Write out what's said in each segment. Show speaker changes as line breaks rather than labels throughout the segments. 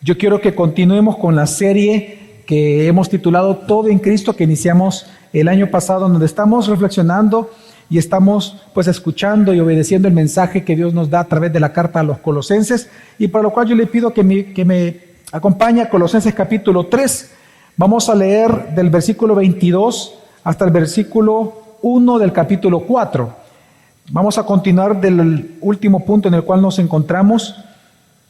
Yo quiero que continuemos con la serie que hemos titulado Todo en Cristo, que iniciamos el año pasado, donde estamos reflexionando y estamos pues escuchando y obedeciendo el mensaje que Dios nos da a través de la carta a los Colosenses, y por lo cual yo le pido que me acompañe a Colosenses capítulo 3. Vamos a leer del versículo 22 hasta el versículo 1 del capítulo 4. Vamos a continuar del último punto en el cual nos encontramos,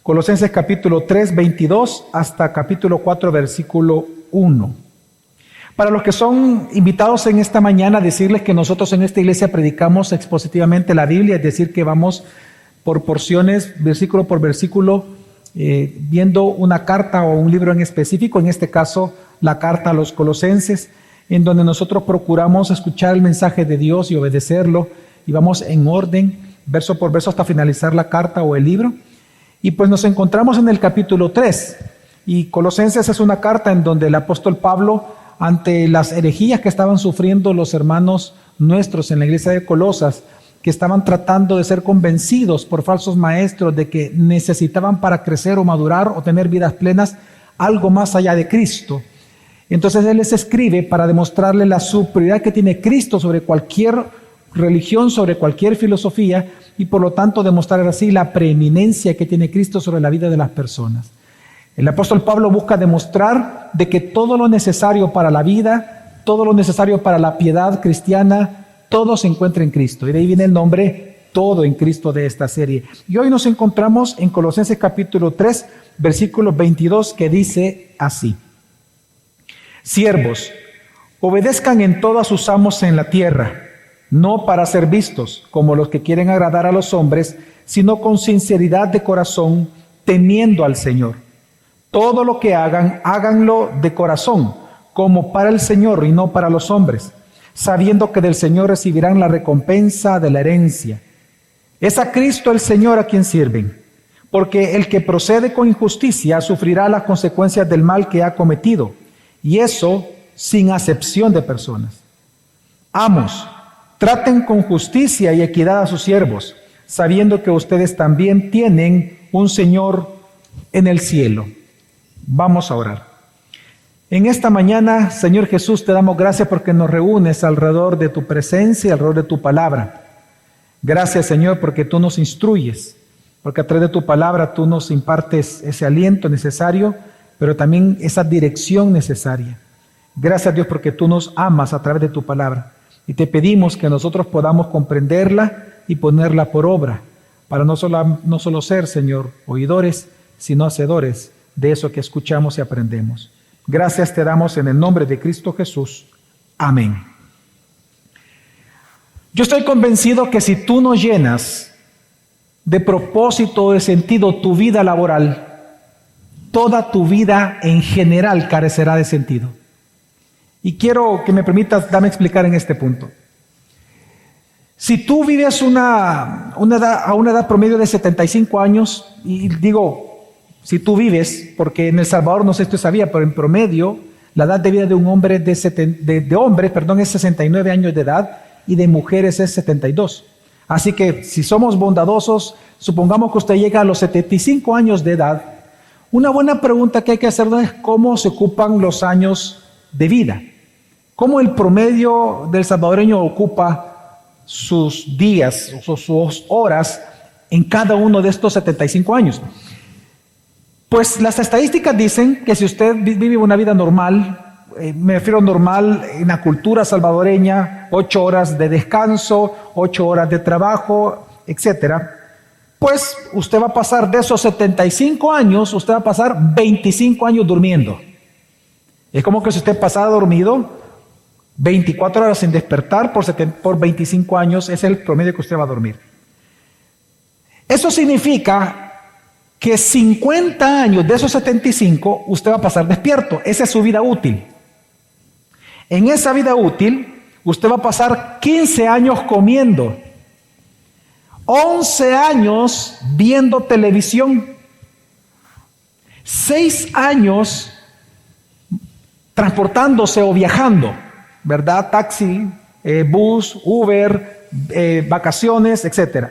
Colosenses capítulo 3, 22 hasta capítulo 4, versículo 1. Para los que son invitados en esta mañana, decirles que nosotros en esta iglesia predicamos expositivamente la Biblia, es decir, que vamos por porciones, versículo por versículo, viendo una carta o un libro en específico, en este caso la carta a los Colosenses, en donde nosotros procuramos escuchar el mensaje de Dios y obedecerlo, y vamos en orden, verso por verso, hasta finalizar la carta o el libro. Y pues nos encontramos en el capítulo 3, y Colosenses es una carta en donde el apóstol Pablo, ante las herejías que estaban sufriendo los hermanos nuestros en la iglesia de Colosas, que estaban tratando de ser convencidos por falsos maestros de que necesitaban para crecer o madurar o tener vidas plenas algo más allá de Cristo. Entonces él les escribe para demostrarle la superioridad que tiene Cristo sobre cualquier religión, sobre cualquier filosofía, y por lo tanto demostrar así la preeminencia que tiene Cristo sobre la vida de las personas. El apóstol Pablo busca demostrar de que todo lo necesario para la vida, todo lo necesario para la piedad cristiana, todo se encuentra en Cristo. Y de ahí viene el nombre Todo en Cristo de esta serie. Y hoy nos encontramos en Colosenses capítulo 3, versículo 22, que dice así: Siervos, obedezcan en todo a sus amos en la tierra, no para ser vistos como los que quieren agradar a los hombres, sino con sinceridad de corazón, temiendo al Señor. Todo lo que hagan, háganlo de corazón, como para el Señor y no para los hombres, sabiendo que del Señor recibirán la recompensa de la herencia. Es a Cristo el Señor a quien sirven, porque el que procede con injusticia sufrirá las consecuencias del mal que ha cometido, y eso sin acepción de personas. Amos, traten con justicia y equidad a sus siervos, sabiendo que ustedes también tienen un Señor en el cielo. Vamos a orar. En esta mañana, Señor Jesús, te damos gracias porque nos reúnes alrededor de tu presencia y alrededor de tu palabra. Gracias, Señor, porque tú nos instruyes, porque a través de tu palabra tú nos impartes ese aliento necesario, pero también esa dirección necesaria. Gracias, Dios, porque tú nos amas a través de tu palabra. Y te pedimos que nosotros podamos comprenderla y ponerla por obra, para no solo ser, Señor, oidores, sino hacedores de eso que escuchamos y aprendemos. Gracias te damos en el nombre de Cristo Jesús. Amén. Yo estoy convencido que si tú no llenas de propósito, de sentido tu vida laboral, toda tu vida en general carecerá de sentido. Y quiero que me permitas darme explicar en este punto. Si tú vives a una edad promedio de 75 años, y digo, si tú vives, porque en El Salvador no sé si tú sabías, pero en promedio la edad de vida de un hombre de hombres es 69 años de edad y de mujeres es 72. Así que si somos bondadosos, supongamos que usted llega a los 75 años de edad, una buena pregunta que hay que hacernos es cómo se ocupan los años de vida. ¿Cómo el promedio del salvadoreño ocupa sus días, sus horas en cada uno de estos 75 años? Pues las estadísticas dicen que si usted vive una vida normal, me refiero normal en la cultura salvadoreña, 8 horas de descanso, 8 horas de trabajo, etcétera, pues usted va a pasar de esos 75 años, usted va a pasar 25 años durmiendo. Es como que si usted pasara dormido 24 horas sin despertar por 25 años, es el promedio que usted va a dormir. Eso significa que 50 años de esos 75 usted va a pasar despierto. Esa es su vida útil. En esa vida útil usted va a pasar 15 años comiendo, 11 años viendo televisión, 6 años transportándose o viajando, ¿verdad? Taxi, bus, Uber, vacaciones, etc.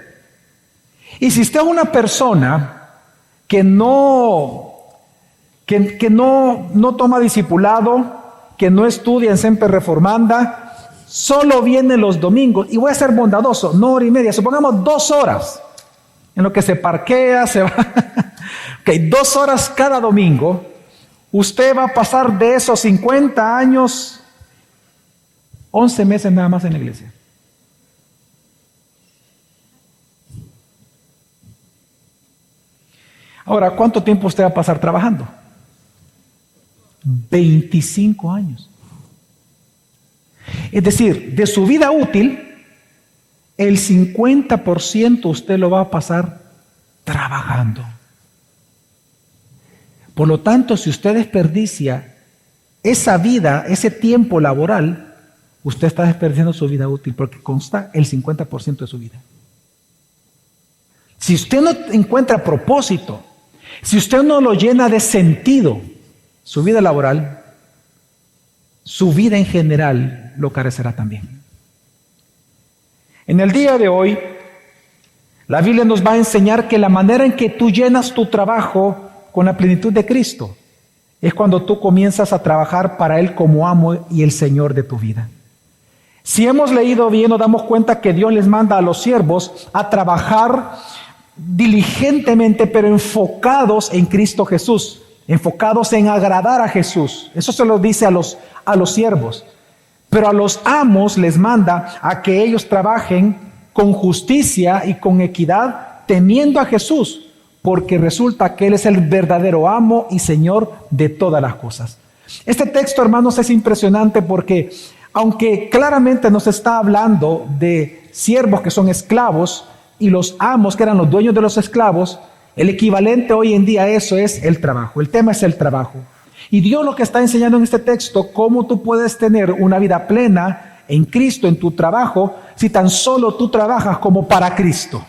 Y si usted es una persona que no que no toma discipulado, que no estudia en Semper Reformanda, solo viene los domingos, y voy a ser bondadoso, no hora y media, supongamos 2 horas, en lo que se parquea, se va, ok, 2 horas cada domingo, usted va a pasar de esos 50 años, 11 meses nada más en la iglesia. Ahora, ¿cuánto tiempo usted va a pasar trabajando? 25 años. Es decir, de su vida útil, el 50% usted lo va a pasar trabajando. Por lo tanto, si usted desperdicia esa vida, ese tiempo laboral, usted está desperdiciando su vida útil porque consta el 50% de su vida. Si usted no encuentra propósito, si usted no lo llena de sentido, su vida laboral, su vida en general lo carecerá también. En el día de hoy, la Biblia nos va a enseñar que la manera en que tú llenas tu trabajo con la plenitud de Cristo es cuando tú comienzas a trabajar para Él como amo y el Señor de tu vida. Si hemos leído bien, nos damos cuenta que Dios les manda a los siervos a trabajar diligentemente, pero enfocados en Cristo Jesús, enfocados en agradar a Jesús. Eso se lo dice a los siervos. Pero a los amos les manda a que ellos trabajen con justicia y con equidad, temiendo a Jesús, porque resulta que Él es el verdadero amo y Señor de todas las cosas. Este texto, hermanos, es impresionante porque, aunque claramente nos está hablando de siervos que son esclavos y los amos que eran los dueños de los esclavos, el equivalente hoy en día a eso es el trabajo. El tema es el trabajo. Y Dios lo que está enseñando en este texto, cómo tú puedes tener una vida plena en Cristo, en tu trabajo, si tan solo tú trabajas como para Cristo.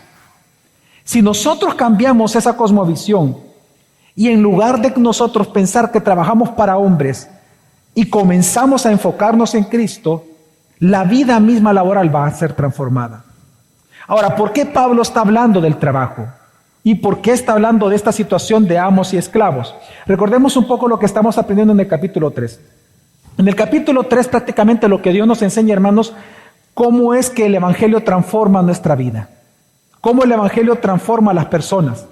Si nosotros cambiamos esa cosmovisión y en lugar de nosotros pensar que trabajamos para hombres y comenzamos a enfocarnos en Cristo, la vida misma laboral va a ser transformada. Ahora, ¿por qué Pablo está hablando del trabajo? ¿Y por qué está hablando de esta situación de amos y esclavos? Recordemos un poco lo que estamos aprendiendo en el capítulo 3. En el capítulo 3 prácticamente lo que Dios nos enseña, hermanos, cómo es que el Evangelio transforma nuestra vida. Cómo el Evangelio transforma a las personas.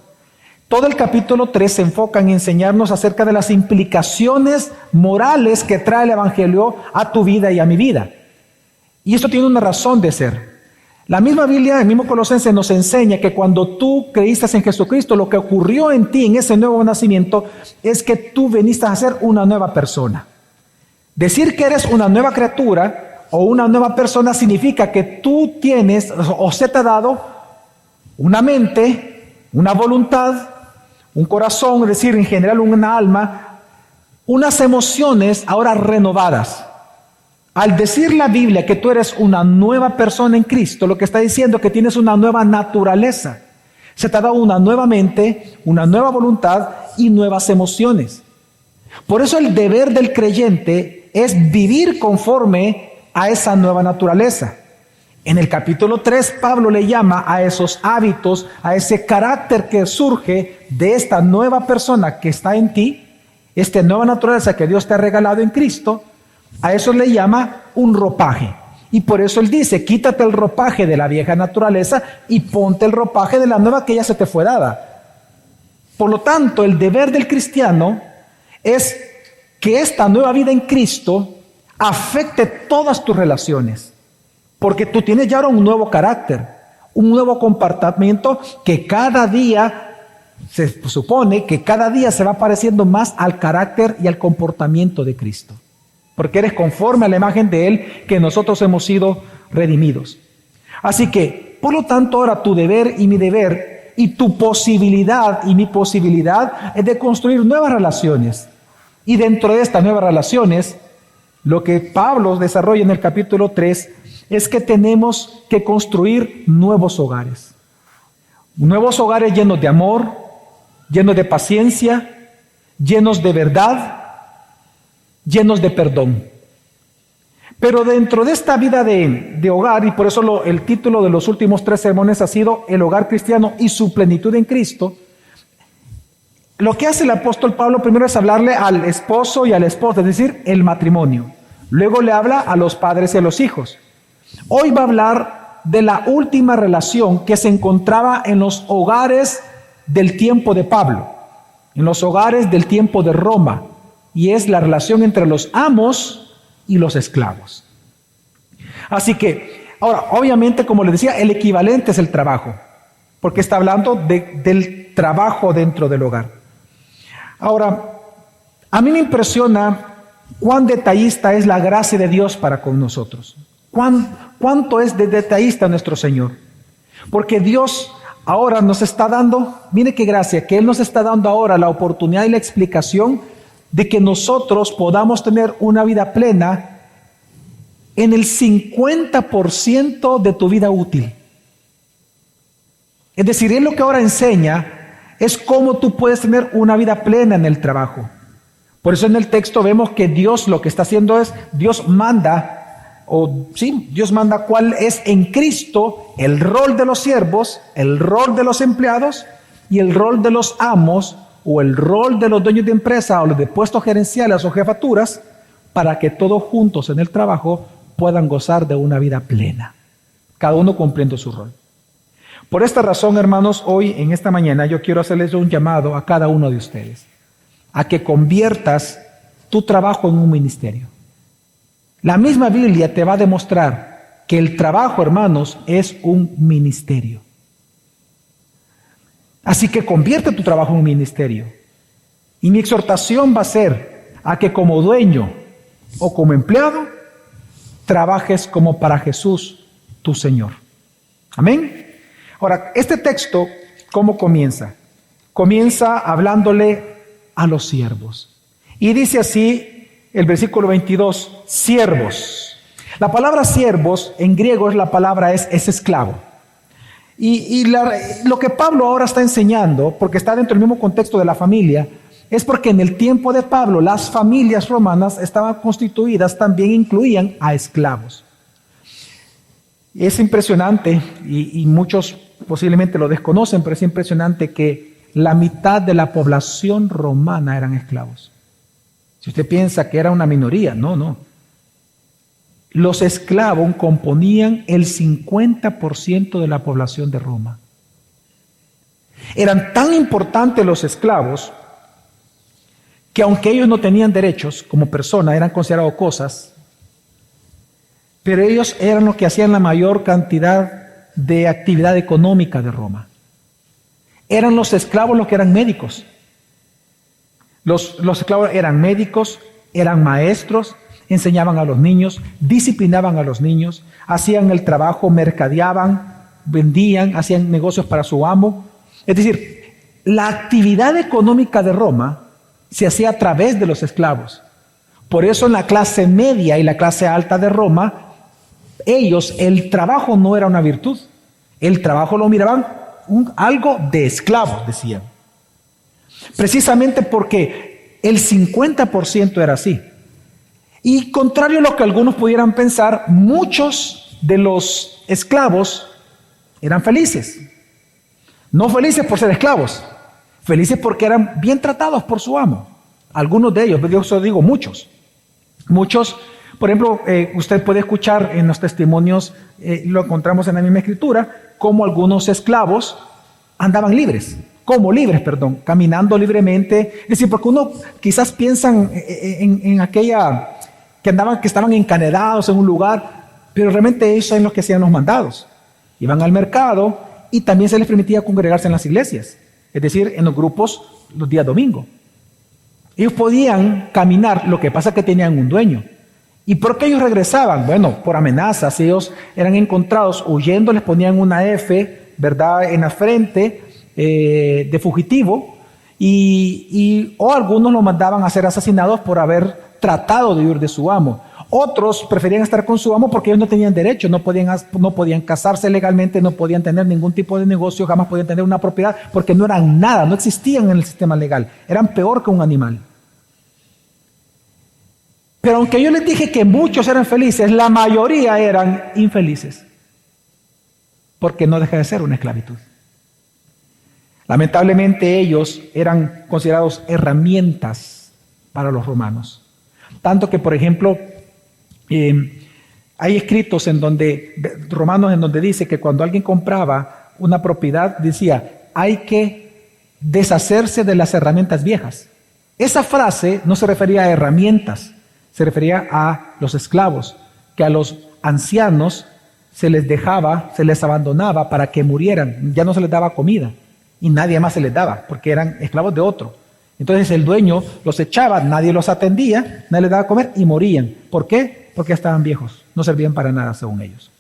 Todo el capítulo 3 se enfoca en enseñarnos acerca de las implicaciones morales que trae el Evangelio a tu vida y a mi vida. Y esto tiene una razón de ser. La misma Biblia, el mismo Colosenses nos enseña que cuando tú creíste en Jesucristo, lo que ocurrió en ti en ese nuevo nacimiento es que tú veniste a ser una nueva persona. Decir que eres una nueva criatura o una nueva persona significa que tú tienes o se te ha dado una mente, una voluntad, un corazón, es decir, en general una alma, unas emociones ahora renovadas. Al decir la Biblia que tú eres una nueva persona en Cristo, lo que está diciendo es que tienes una nueva naturaleza. Se te ha dado una nueva mente, una nueva voluntad y nuevas emociones. Por eso el deber del creyente es vivir conforme a esa nueva naturaleza. En el capítulo 3, Pablo le llama a esos hábitos, a ese carácter que surge de esta nueva persona que está en ti, esta nueva naturaleza que Dios te ha regalado en Cristo. A eso le llama un ropaje. Y por eso él dice, quítate el ropaje de la vieja naturaleza y ponte el ropaje de la nueva que ya se te fue dada. Por lo tanto, el deber del cristiano es que esta nueva vida en Cristo afecte todas tus relaciones. Porque tú tienes ya ahora un nuevo carácter, un nuevo comportamiento que cada día, se supone que cada día se va pareciendo más al carácter y al comportamiento de Cristo. Porque eres conforme a la imagen de Él que nosotros hemos sido redimidos. Así que, por lo tanto, ahora tu deber y mi deber y tu posibilidad y mi posibilidad es de construir nuevas relaciones. Y dentro de estas nuevas relaciones, lo que Pablo desarrolla en el capítulo 3 es que tenemos que construir nuevos hogares. Nuevos hogares llenos de amor, llenos de paciencia, llenos de verdad, llenos de perdón. Pero dentro de esta vida de hogar, y por eso el título de los últimos 3 sermones ha sido El hogar cristiano y su plenitud en Cristo, Lo que hace el apóstol Pablo primero es hablarle al esposo y a la esposa, es decir, el matrimonio. Luego le habla a los padres y a los hijos. Hoy va a hablar de la última relación que se encontraba en los hogares del tiempo de Pablo, en los hogares del tiempo de Roma, y es la relación entre los amos y los esclavos. Así que, ahora, obviamente, como les decía, el equivalente es el trabajo, porque está hablando del trabajo dentro del hogar. Ahora, a mí me impresiona cuán detallista es la gracia de Dios para con nosotros. Cuánto es de detallista nuestro Señor. Porque Dios ahora nos está dando, mire qué gracia, que Él nos está dando ahora la oportunidad y la explicación de que nosotros podamos tener una vida plena en el 50% de tu vida útil. Es decir, Él lo que ahora enseña es cómo tú puedes tener una vida plena en el trabajo. Por eso en el texto vemos que Dios lo que está haciendo es, Dios manda cuál es en Cristo el rol de los siervos, el rol de los empleados y el rol de los amos o el rol de los dueños de empresa o los de puestos gerenciales o jefaturas, para que todos juntos en el trabajo puedan gozar de una vida plena, cada uno cumpliendo su rol. Por esta razón, hermanos, hoy en esta mañana yo quiero hacerles un llamado a cada uno de ustedes, a que conviertas tu trabajo en un ministerio. La misma Biblia te va a demostrar que el trabajo, hermanos, es un ministerio. Así que convierte tu trabajo en un ministerio. Y mi exhortación va a ser a que como dueño o como empleado, trabajes como para Jesús, tu Señor. Amén. Ahora, este texto, ¿cómo comienza? Comienza hablándole a los siervos. Y dice así el versículo 22, siervos. La palabra siervos en griego es esclavo. Y lo que Pablo ahora está enseñando, porque está dentro del mismo contexto de la familia, es porque en el tiempo de Pablo las familias romanas estaban constituidas, también incluían a esclavos. Es impresionante, y muchos posiblemente lo desconocen, pero es impresionante que la mitad de la población romana eran esclavos. Si usted piensa que era una minoría, no. Los esclavos componían el 50% de la población de Roma. Eran tan importantes los esclavos que aunque ellos no tenían derechos como personas, eran considerados cosas, pero ellos eran los que hacían la mayor cantidad de actividad económica de Roma. Eran los esclavos los que eran médicos. Los esclavos eran médicos, eran maestros, enseñaban a los niños, disciplinaban a los niños, hacían el trabajo, mercadeaban, vendían, hacían negocios para su amo. Es decir, la actividad económica de Roma se hacía a través de los esclavos. Por eso en la clase media y la clase alta de Roma, ellos, el trabajo no era una virtud. El trabajo lo miraban algo de esclavos, decían. Precisamente porque el 50% era así. Y contrario a lo que algunos pudieran pensar, muchos de los esclavos eran felices. No felices por ser esclavos, felices porque eran bien tratados por su amo. Algunos de ellos, yo solo digo muchos. Muchos, por ejemplo, usted puede escuchar en los testimonios, lo encontramos en la misma escritura, como algunos esclavos andaban caminando libremente. Es decir, porque uno quizás piensan en aquella que estaban encadenados en un lugar, pero realmente ellos son los que hacían los mandados. Iban al mercado y también se les permitía congregarse en las iglesias, es decir, en los grupos los días domingo. Ellos podían caminar, lo que pasa es que tenían un dueño. ¿Y por qué ellos regresaban? Bueno, por amenazas. Ellos eran encontrados huyendo, les ponían una F, ¿verdad?, en la frente de fugitivo, o algunos los mandaban a ser asesinados por haber tratado de huir de su amo. Otros preferían estar con su amo porque ellos no tenían derecho, no podían casarse legalmente, no podían tener ningún tipo de negocio, jamás podían tener una propiedad porque no eran nada, no existían en el sistema legal, eran peor que un animal. Pero aunque yo les dije que muchos eran felices, la mayoría eran infelices, porque no deja de ser una esclavitud. Lamentablemente ellos eran considerados herramientas para los romanos. Tanto que, por ejemplo, hay escritos romanos en donde dice que cuando alguien compraba una propiedad, decía, hay que deshacerse de las herramientas viejas. Esa frase no se refería a herramientas, se refería a los esclavos, que a los ancianos se les dejaba, se les abandonaba para que murieran, ya no se les daba comida y nadie más se les daba porque eran esclavos de otro. Entonces el dueño los echaba, nadie los atendía, nadie les daba a comer y morían. ¿Por qué? Porque ya estaban viejos, no servían para nada según ellos.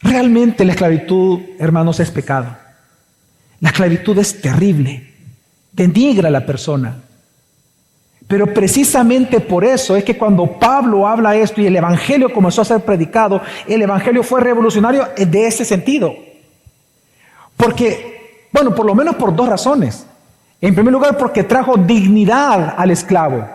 Realmente la esclavitud, hermanos, es pecado. La esclavitud es terrible, denigra a la persona. Pero precisamente por eso es que cuando Pablo habla esto y el Evangelio comenzó a ser predicado, el Evangelio fue revolucionario de ese sentido. Porque, bueno, por lo menos por dos razones. En primer lugar, porque trajo dignidad al esclavo.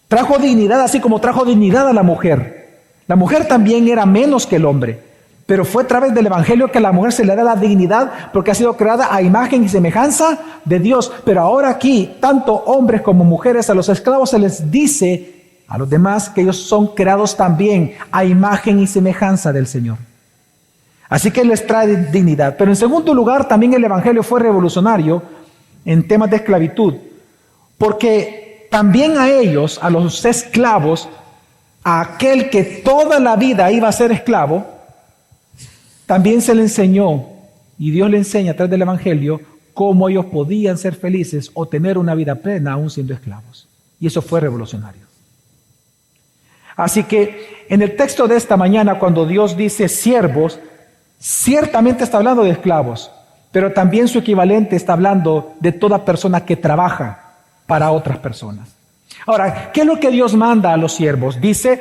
Trajo dignidad así como trajo dignidad a la mujer. La mujer también era menos que el hombre. Pero fue a través del Evangelio que a la mujer se le da la dignidad porque ha sido creada a imagen y semejanza de Dios. Pero ahora aquí, tanto hombres como mujeres, a los esclavos se les dice a los demás que ellos son creados también a imagen y semejanza del Señor. Así que les trae dignidad. Pero en segundo lugar, también el Evangelio fue revolucionario en temas de esclavitud. Porque también a ellos, a los esclavos, a aquel que toda la vida iba a ser esclavo, también se le enseñó, y Dios le enseña a través del Evangelio, cómo ellos podían ser felices o tener una vida plena aún siendo esclavos. Y eso fue revolucionario. Así que en el texto de esta mañana, cuando Dios dice siervos, ciertamente está hablando de esclavos, pero también su equivalente está hablando de toda persona que trabaja para otras personas. Ahora, ¿qué es lo que Dios manda a los siervos? Dice,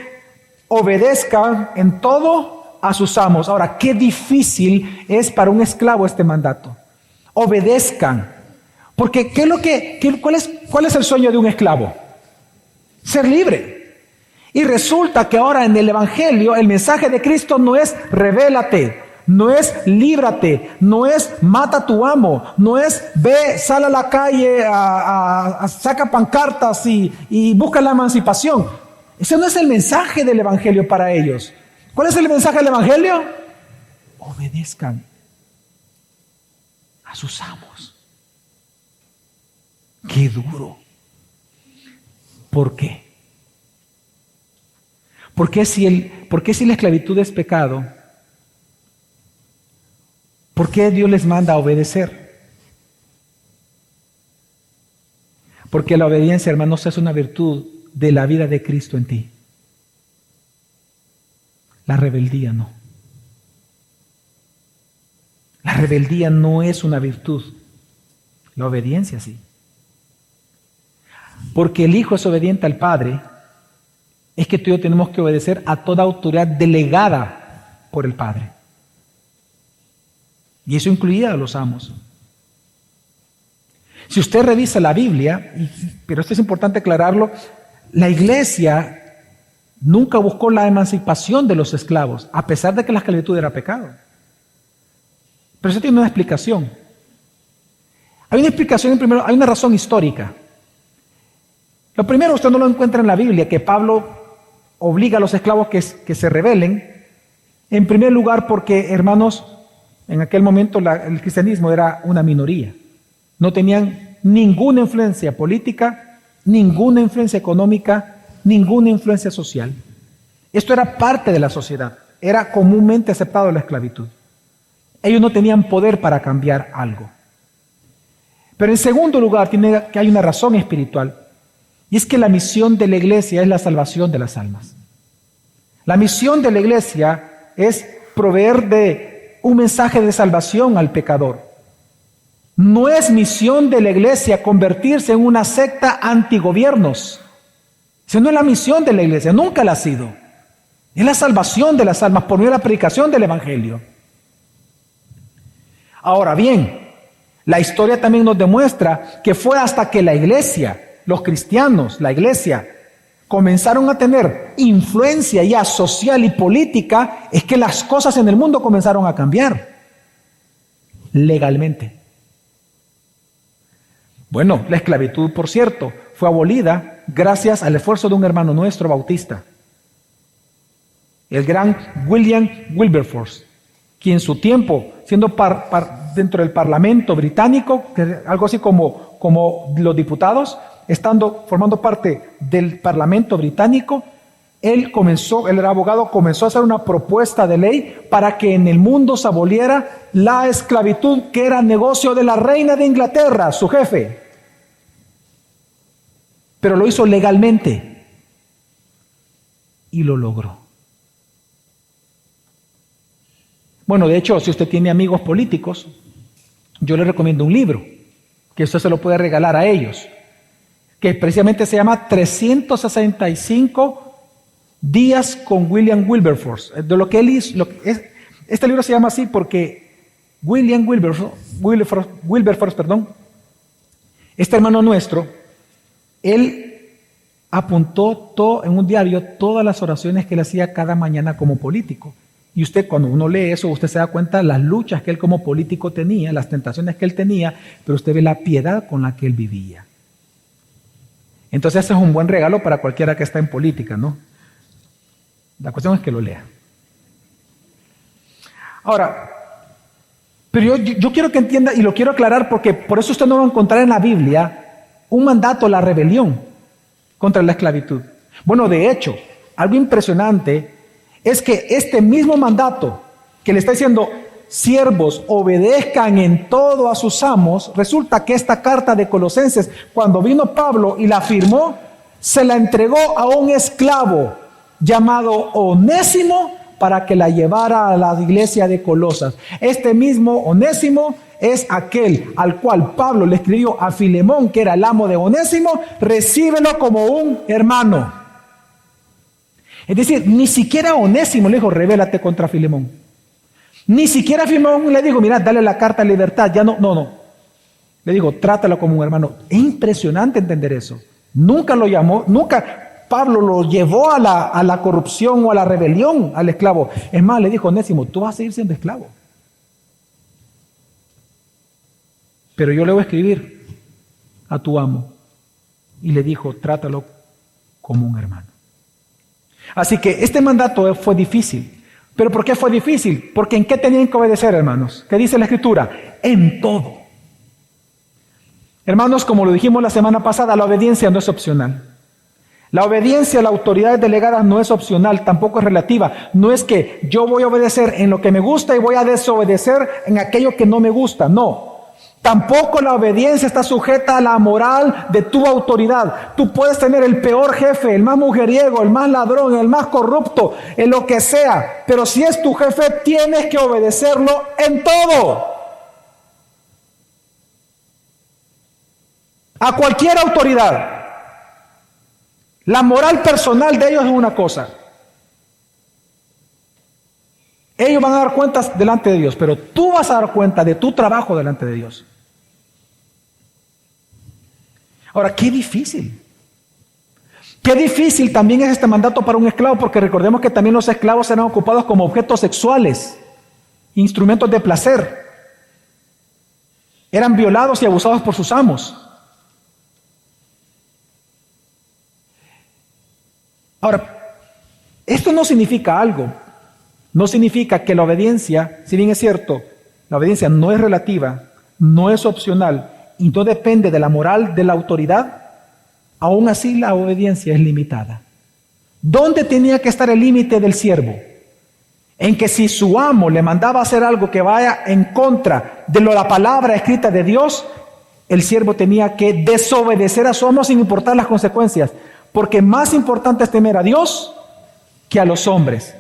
obedezcan en todo a sus amos. Ahora, qué difícil es para un esclavo este mandato. Obedezcan. Porque ¿cuál es el sueño de un esclavo? Ser libre. Y resulta que ahora en el Evangelio el mensaje de Cristo no es revélate, no es líbrate, no es mata a tu amo, no es ve, sal a la calle, saca pancartas y busca la emancipación. Ese no es el mensaje del Evangelio para ellos. ¿Cuál es el mensaje del Evangelio? Obedezcan a sus amos. ¡Qué duro! ¿Por qué? ¿Por qué si la esclavitud es pecado? ¿Por qué Dios les manda a obedecer? Porque la obediencia, hermanos, es una virtud de la vida de Cristo en ti. La rebeldía no. La rebeldía no es una virtud. La obediencia sí. Porque el Hijo es obediente al Padre, es que tú y yo tenemos que obedecer a toda autoridad delegada por el Padre. Y eso incluía a los amos. Si usted revisa la Biblia, pero esto es importante aclararlo, la iglesia nunca buscó la emancipación de los esclavos, a pesar de que la esclavitud era pecado. Pero eso tiene una explicación. Hay una explicación, primero, hay una razón histórica. Lo primero, usted no lo encuentra en la Biblia, que Pablo obliga a los esclavos que se rebelen. En primer lugar, porque, hermanos, en aquel momento el cristianismo era una minoría. No tenían ninguna influencia política, ninguna influencia económica, ninguna influencia social. Esto era parte de la sociedad. Era comúnmente aceptado la esclavitud. Ellos no tenían poder para cambiar algo. Pero en segundo lugar, hay una razón espiritual. Y es que la misión de la iglesia es la salvación de las almas. La misión de la iglesia es proveer de un mensaje de salvación al pecador. No es misión de la iglesia convertirse en una secta antigobiernos. Esa no es la misión de la iglesia, nunca la ha sido. Es la salvación de las almas por medio de la predicación del Evangelio. Ahora bien, la historia también nos demuestra que fue hasta que la iglesia, los cristianos, la iglesia, comenzaron a tener influencia ya social y política, es que las cosas en el mundo comenzaron a cambiar. legalmente. Bueno, la esclavitud, por cierto, fue abolida gracias al esfuerzo de un hermano nuestro bautista, el gran William Wilberforce, quien en su tiempo, siendo dentro del Parlamento británico, algo así como los diputados, formando parte del Parlamento británico, él era abogado, comenzó a hacer una propuesta de ley para que en el mundo se aboliera la esclavitud, que era negocio de la reina de Inglaterra, su jefe. Pero lo hizo legalmente y lo logró. Bueno, de hecho, si usted tiene amigos políticos, yo le recomiendo un libro, que usted se lo puede regalar a ellos, que precisamente se llama 365 días con William Wilberforce. De lo que él hizo, este libro se llama así porque William Wilberforce, este hermano nuestro, él apuntó en un diario todas las oraciones que él hacía cada mañana como político. Y usted, cuando uno lee eso, usted se da cuenta de las luchas que él como político tenía, las tentaciones que él tenía, pero usted ve la piedad con la que él vivía. Entonces ese es un buen regalo para cualquiera que está en política, ¿no? La cuestión es que lo lea. Ahora, pero yo quiero que entienda, y lo quiero aclarar porque por eso usted no va a encontrar en la Biblia un mandato a la rebelión contra la esclavitud. Bueno, de hecho, algo impresionante es que este mismo mandato que le está diciendo, siervos, obedezcan en todo a sus amos, resulta que esta carta de Colosenses, cuando vino Pablo y la firmó, se la entregó a un esclavo llamado Onésimo para que la llevara a la iglesia de Colosas. Este mismo Onésimo es aquel al cual Pablo le escribió a Filemón, que era el amo de Onésimo, recíbelo como un hermano. Es decir, ni siquiera Onésimo le dijo, rebélate contra Filemón. Ni siquiera Filemón le dijo, mira, dale la carta de libertad. Ya no. Le dijo, trátalo como un hermano. Es impresionante entender eso. Nunca lo llamó, nunca Pablo lo llevó a la corrupción o a la rebelión al esclavo. Es más, le dijo, Onésimo, tú vas a seguir siendo esclavo. Pero yo le voy a escribir a tu amo. Y le dijo, trátalo como un hermano. Así que este mandato fue difícil. ¿Pero por qué fue difícil? Porque ¿en qué tenían que obedecer, hermanos? ¿Qué dice la Escritura? En todo. Hermanos, como lo dijimos la semana pasada, la obediencia no es opcional. La obediencia a las autoridades delegadas no es opcional, tampoco es relativa. No es que yo voy a obedecer en lo que me gusta y voy a desobedecer en aquello que no me gusta. No. Tampoco la obediencia está sujeta a la moral de tu autoridad. Tú puedes tener el peor jefe, el más mujeriego, el más ladrón, el más corrupto, en lo que sea. Pero si es tu jefe, tienes que obedecerlo en todo. A cualquier autoridad. La moral personal de ellos es una cosa. Ellos van a dar cuentas delante de Dios, pero tú vas a dar cuenta de tu trabajo delante de Dios. Ahora, qué difícil. Qué difícil también es este mandato para un esclavo, porque recordemos que también los esclavos eran ocupados como objetos sexuales, instrumentos de placer. Eran violados y abusados por sus amos. Ahora, esto no significa algo. No significa que la obediencia, si bien es cierto, la obediencia no es relativa, no es opcional y no depende de la moral de la autoridad, aún así la obediencia es limitada. ¿Dónde tenía que estar el límite del siervo? En que si su amo le mandaba hacer algo que vaya en contra de la palabra escrita de Dios, el siervo tenía que desobedecer a su amo sin importar las consecuencias, porque más importante es temer a Dios que a los hombres.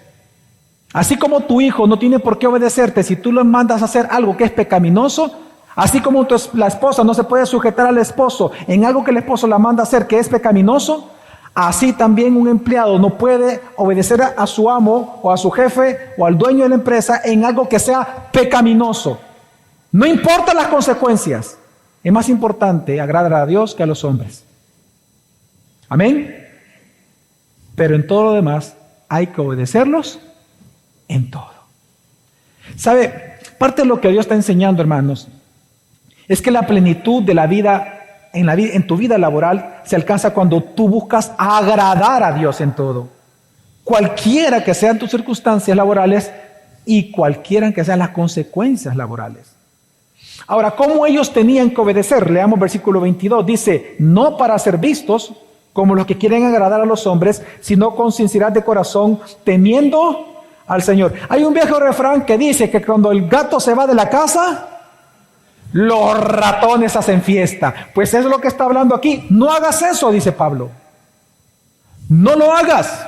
Así como tu hijo no tiene por qué obedecerte si tú le mandas a hacer algo que es pecaminoso, así como la esposa no se puede sujetar al esposo en algo que el esposo la manda a hacer que es pecaminoso, así también un empleado no puede obedecer a su amo o a su jefe o al dueño de la empresa en algo que sea pecaminoso. No importa las consecuencias, es más importante agradar a Dios que a los hombres. Amén. Pero en todo lo demás hay que obedecerlos en todo. ¿Sabe? Parte de lo que Dios está enseñando, hermanos, es que la plenitud de la vida, en tu vida laboral, se alcanza cuando tú buscas agradar a Dios en todo. Cualquiera que sean tus circunstancias laborales y cualquiera que sean las consecuencias laborales. Ahora, ¿cómo ellos tenían que obedecer? Leamos versículo 22. Dice, no para ser vistos como los que quieren agradar a los hombres, sino con sinceridad de corazón, temiendo al Señor. Hay un viejo refrán que dice que cuando el gato se va de la casa, los ratones hacen fiesta. Pues es lo que está hablando aquí. No hagas eso, dice Pablo. No lo hagas.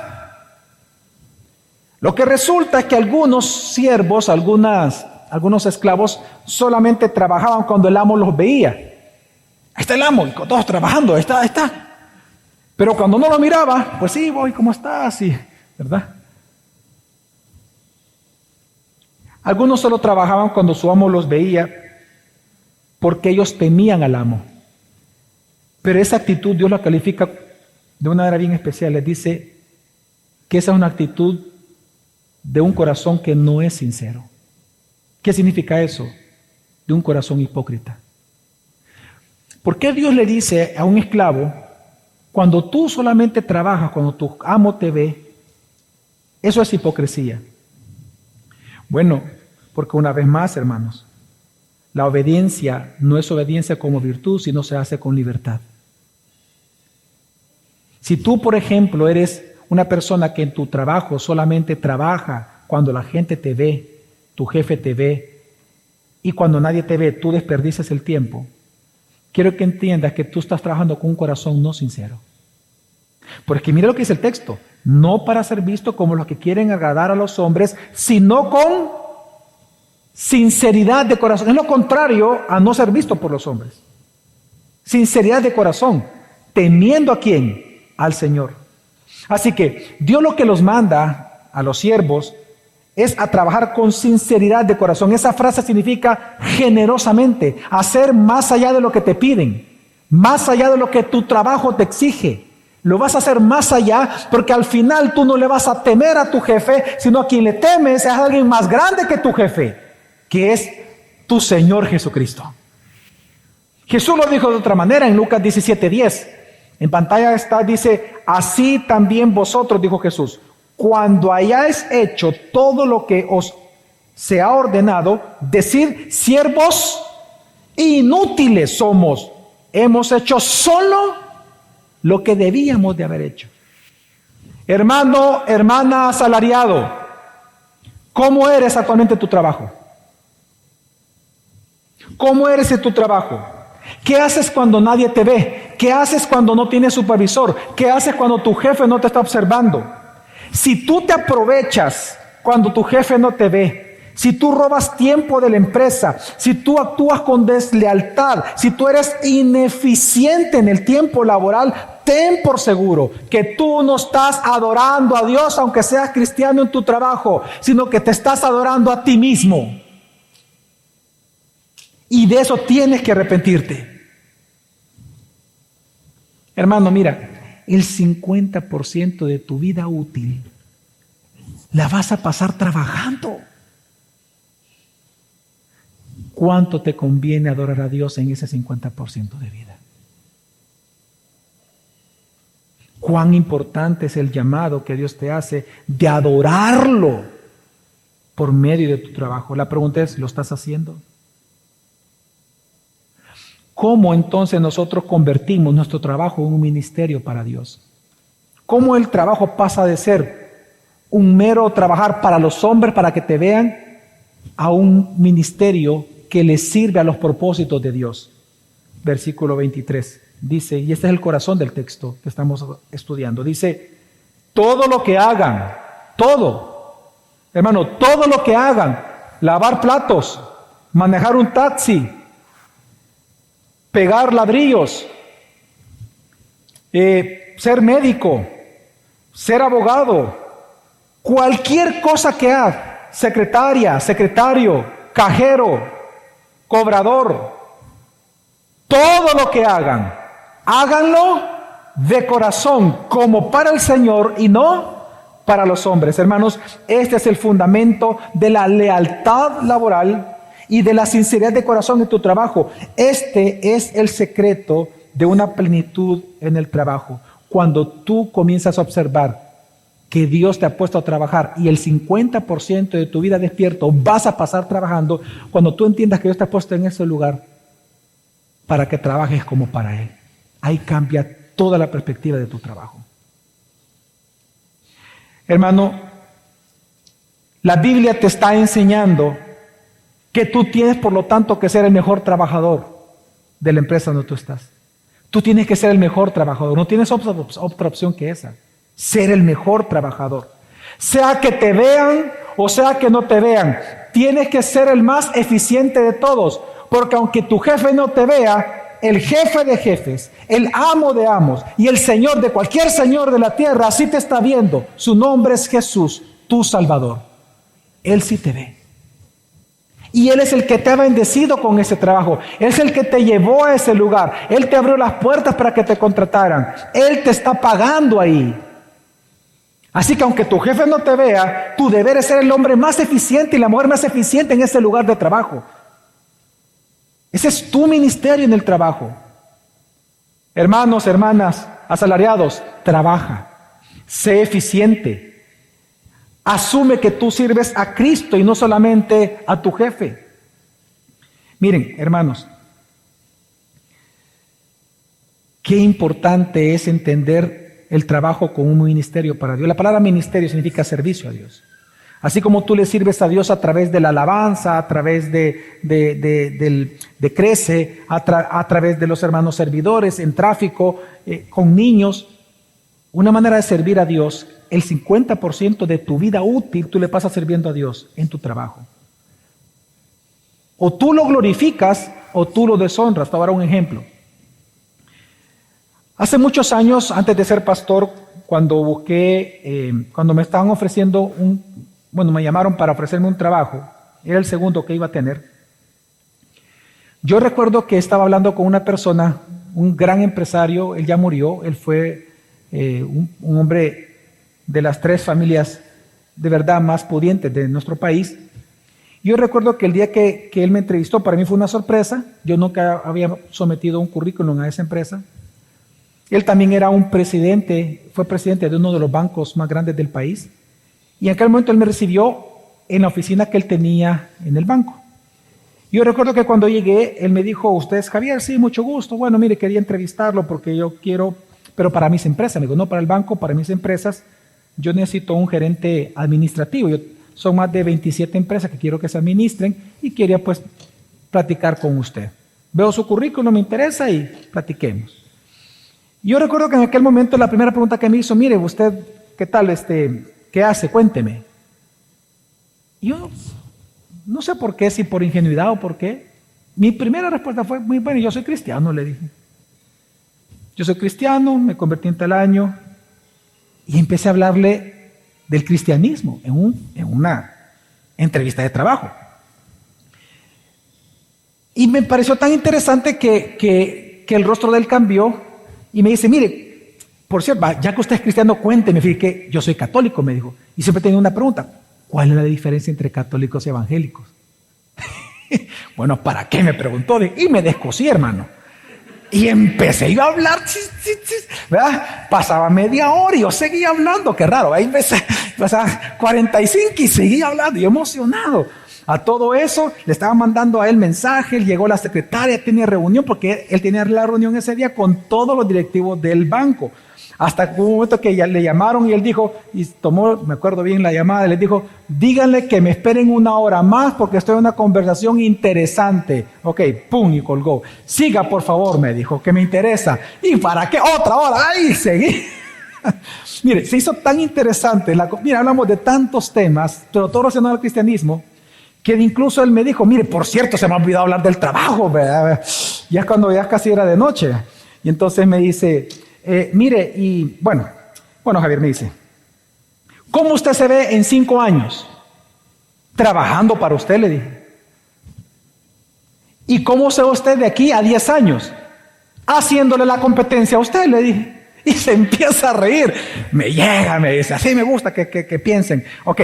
Lo que resulta es que algunos siervos, algunos esclavos solamente trabajaban cuando el amo los veía. Ahí está el amo, y todos trabajando, ahí está. Pero cuando no lo miraba, pues sí, voy, ¿cómo estás? Y, ¿verdad? Algunos solo trabajaban cuando su amo los veía porque ellos temían al amo. Pero esa actitud Dios la califica de una manera bien especial. Les dice que esa es una actitud de un corazón que no es sincero. ¿Qué significa eso? De un corazón hipócrita. ¿Por qué Dios le dice a un esclavo, cuando tú solamente trabajas, cuando tu amo te ve, eso es hipocresía? Bueno, porque una vez más, hermanos, la obediencia no es obediencia como virtud, sino se hace con libertad. Si tú, por ejemplo, eres una persona que en tu trabajo solamente trabaja cuando la gente te ve, tu jefe te ve, y cuando nadie te ve, tú desperdicias el tiempo, quiero que entiendas que tú estás trabajando con un corazón no sincero. Porque mira lo que dice el texto, no para ser visto como los que quieren agradar a los hombres, sino con sinceridad de corazón. Es lo contrario a no ser visto por los hombres. Sinceridad de corazón, temiendo ¿a quién? Al Señor. Así que Dios lo que los manda a los siervos es a trabajar con sinceridad de corazón. Esa frase significa generosamente, hacer más allá de lo que te piden, más allá de lo que tu trabajo te exige. Lo vas a hacer más allá porque al final tú no le vas a temer a tu jefe, sino a quien le temes es a alguien más grande que tu jefe, que es tu Señor Jesucristo. Jesús lo dijo de otra manera en Lucas 17:10. En pantalla está, dice, así también vosotros, dijo Jesús, cuando hayáis hecho todo lo que os se ha ordenado, decid, siervos inútiles somos, hemos hecho solo lo que debíamos de haber hecho. Hermano, hermana asalariado, ¿cómo eres actualmente en tu trabajo? ¿Cómo eres en tu trabajo? ¿Qué haces cuando nadie te ve? ¿Qué haces cuando no tienes supervisor? ¿Qué haces cuando tu jefe no te está observando? Si tú te aprovechas cuando tu jefe no te ve, si tú robas tiempo de la empresa, si tú actúas con deslealtad, si tú eres ineficiente en el tiempo laboral, ten por seguro que tú no estás adorando a Dios aunque seas cristiano en tu trabajo, sino que te estás adorando a ti mismo. Y de eso tienes que arrepentirte. Hermano, mira, el 50% de tu vida útil la vas a pasar trabajando. ¿Cuánto te conviene adorar a Dios en ese 50% de vida? ¿Cuán importante es el llamado que Dios te hace de adorarlo por medio de tu trabajo? La pregunta es, ¿lo estás haciendo? ¿Cómo entonces nosotros convertimos nuestro trabajo en un ministerio para Dios? ¿Cómo el trabajo pasa de ser un mero trabajar para los hombres, para que te vean, a un ministerio que les sirve a los propósitos de Dios? Versículo 23 dice, y este es el corazón del texto que estamos estudiando, dice, todo lo que hagan, todo, hermano, todo lo que hagan, lavar platos, manejar un taxi, pegar ladrillos, ser médico, ser abogado, cualquier cosa que haga, secretaria, secretario, cajero, cobrador, todo lo que hagan, háganlo de corazón, como para el Señor y no para los hombres. Hermanos, este es el fundamento de la lealtad laboral y de la sinceridad de corazón en tu trabajo. Este es el secreto de una plenitud en el trabajo. Cuando tú comienzas a observar que Dios te ha puesto a trabajar y el 50% de tu vida despierto vas a pasar trabajando, cuando tú entiendas que Dios te ha puesto en ese lugar para que trabajes como para Él, ahí cambia toda la perspectiva de tu trabajo. Hermano, la Biblia te está enseñando que tú tienes, por lo tanto, que ser el mejor trabajador de la empresa donde tú estás. Tú tienes que ser el mejor trabajador, no tienes otra opción que esa. Ser el mejor trabajador. Sea que te vean o sea que no te vean, tienes que ser el más eficiente de todos, porque aunque tu jefe no te vea, el jefe de jefes, el amo de amos y el Señor de cualquier Señor de la tierra, así te está viendo. Su nombre es Jesús, tu Salvador. Él sí te ve. Y Él es el que te ha bendecido con ese trabajo. Él es el que te llevó a ese lugar. Él te abrió las puertas para que te contrataran. Él te está pagando ahí. Así que aunque tu jefe no te vea, tu deber es ser el hombre más eficiente y la mujer más eficiente en ese lugar de trabajo. Ese es tu ministerio en el trabajo. Hermanos, hermanas, asalariados, trabaja. Sé eficiente. Asume que tú sirves a Cristo y no solamente a tu jefe. Miren, hermanos, qué importante es entender el trabajo como un ministerio para Dios. La palabra ministerio significa servicio a Dios. Así como tú le sirves a Dios a través de la alabanza, a través de Crece, a través de los hermanos servidores, en tráfico, con niños. Una manera de servir a Dios, el 50% de tu vida útil tú le pasas sirviendo a Dios en tu trabajo. O tú lo glorificas o tú lo deshonras. Te voy a dar un ejemplo. Hace muchos años, antes de ser pastor, cuando me estaban ofreciendo me llamaron para ofrecerme un trabajo, era el segundo que iba a tener. Yo recuerdo que estaba hablando con una persona, un gran empresario, él ya murió, él fue un hombre de las 3 familias de verdad más pudientes de nuestro país. Yo recuerdo que el día que él me entrevistó, para mí fue una sorpresa, yo nunca había sometido un currículum a esa empresa. Él también era fue presidente de uno de los bancos más grandes del país. Y en aquel momento él me recibió en la oficina que él tenía en el banco. Yo recuerdo que cuando llegué, él me dijo, ¿usted es Javier? Sí, mucho gusto. Bueno, mire, quería entrevistarlo porque yo quiero, pero para mis empresas. Me digo, no para el banco, para mis empresas. Yo necesito un gerente administrativo. Son más de 27 empresas que quiero que se administren y quería pues platicar con usted. Veo su currículum, me interesa y platiquemos. Yo recuerdo que en aquel momento la primera pregunta que me hizo, mire, usted, ¿qué tal? ¿Qué hace? Cuénteme. Y yo no sé por qué, si por ingenuidad o por qué. Mi primera respuesta fue muy buena, yo soy cristiano, le dije. Yo soy cristiano, me convertí en tal año y empecé a hablarle del cristianismo en una entrevista de trabajo. Y me pareció tan interesante que el rostro de él cambió. Y me dice, mire, por cierto, ya que usted es cristiano, cuénteme, fíjate que yo soy católico, me dijo. Y siempre tenía una pregunta, ¿cuál es la diferencia entre católicos y evangélicos? Bueno, ¿para qué? Me preguntó, y me descosí, hermano. Y empecé yo a hablar, ¿verdad? Pasaba media hora y yo seguía hablando, qué raro. Ahí pasaba 45 y seguía hablando, y emocionado. A todo eso le estaba mandando a él mensaje, llegó la secretaria, tenía reunión, porque él tenía la reunión ese día con todos los directivos del banco. Hasta un momento que ya le llamaron y él dijo, y tomó, me acuerdo bien la llamada, le dijo, díganle que me esperen 1 hora más porque estoy en una conversación interesante. Ok, pum, y colgó. Siga, por favor, me dijo, que me interesa. ¿Y para qué? Otra hora, ahí seguí. Mire, se hizo tan interesante. Mira, hablamos de tantos temas, pero todo relacionado al cristianismo, que incluso él me dijo, mire, por cierto, se me ha olvidado hablar del trabajo, ¿verdad? Ya cuando ya casi era de noche. Y entonces me dice, mire, y bueno, Javier me dice, ¿cómo usted se ve en 5 años? Trabajando para usted, le dije. ¿Y cómo se ve usted de aquí a 10 años? Haciéndole la competencia a usted, le dije. Y se empieza a reír. Me llega, me dice, así me gusta que piensen. Ok,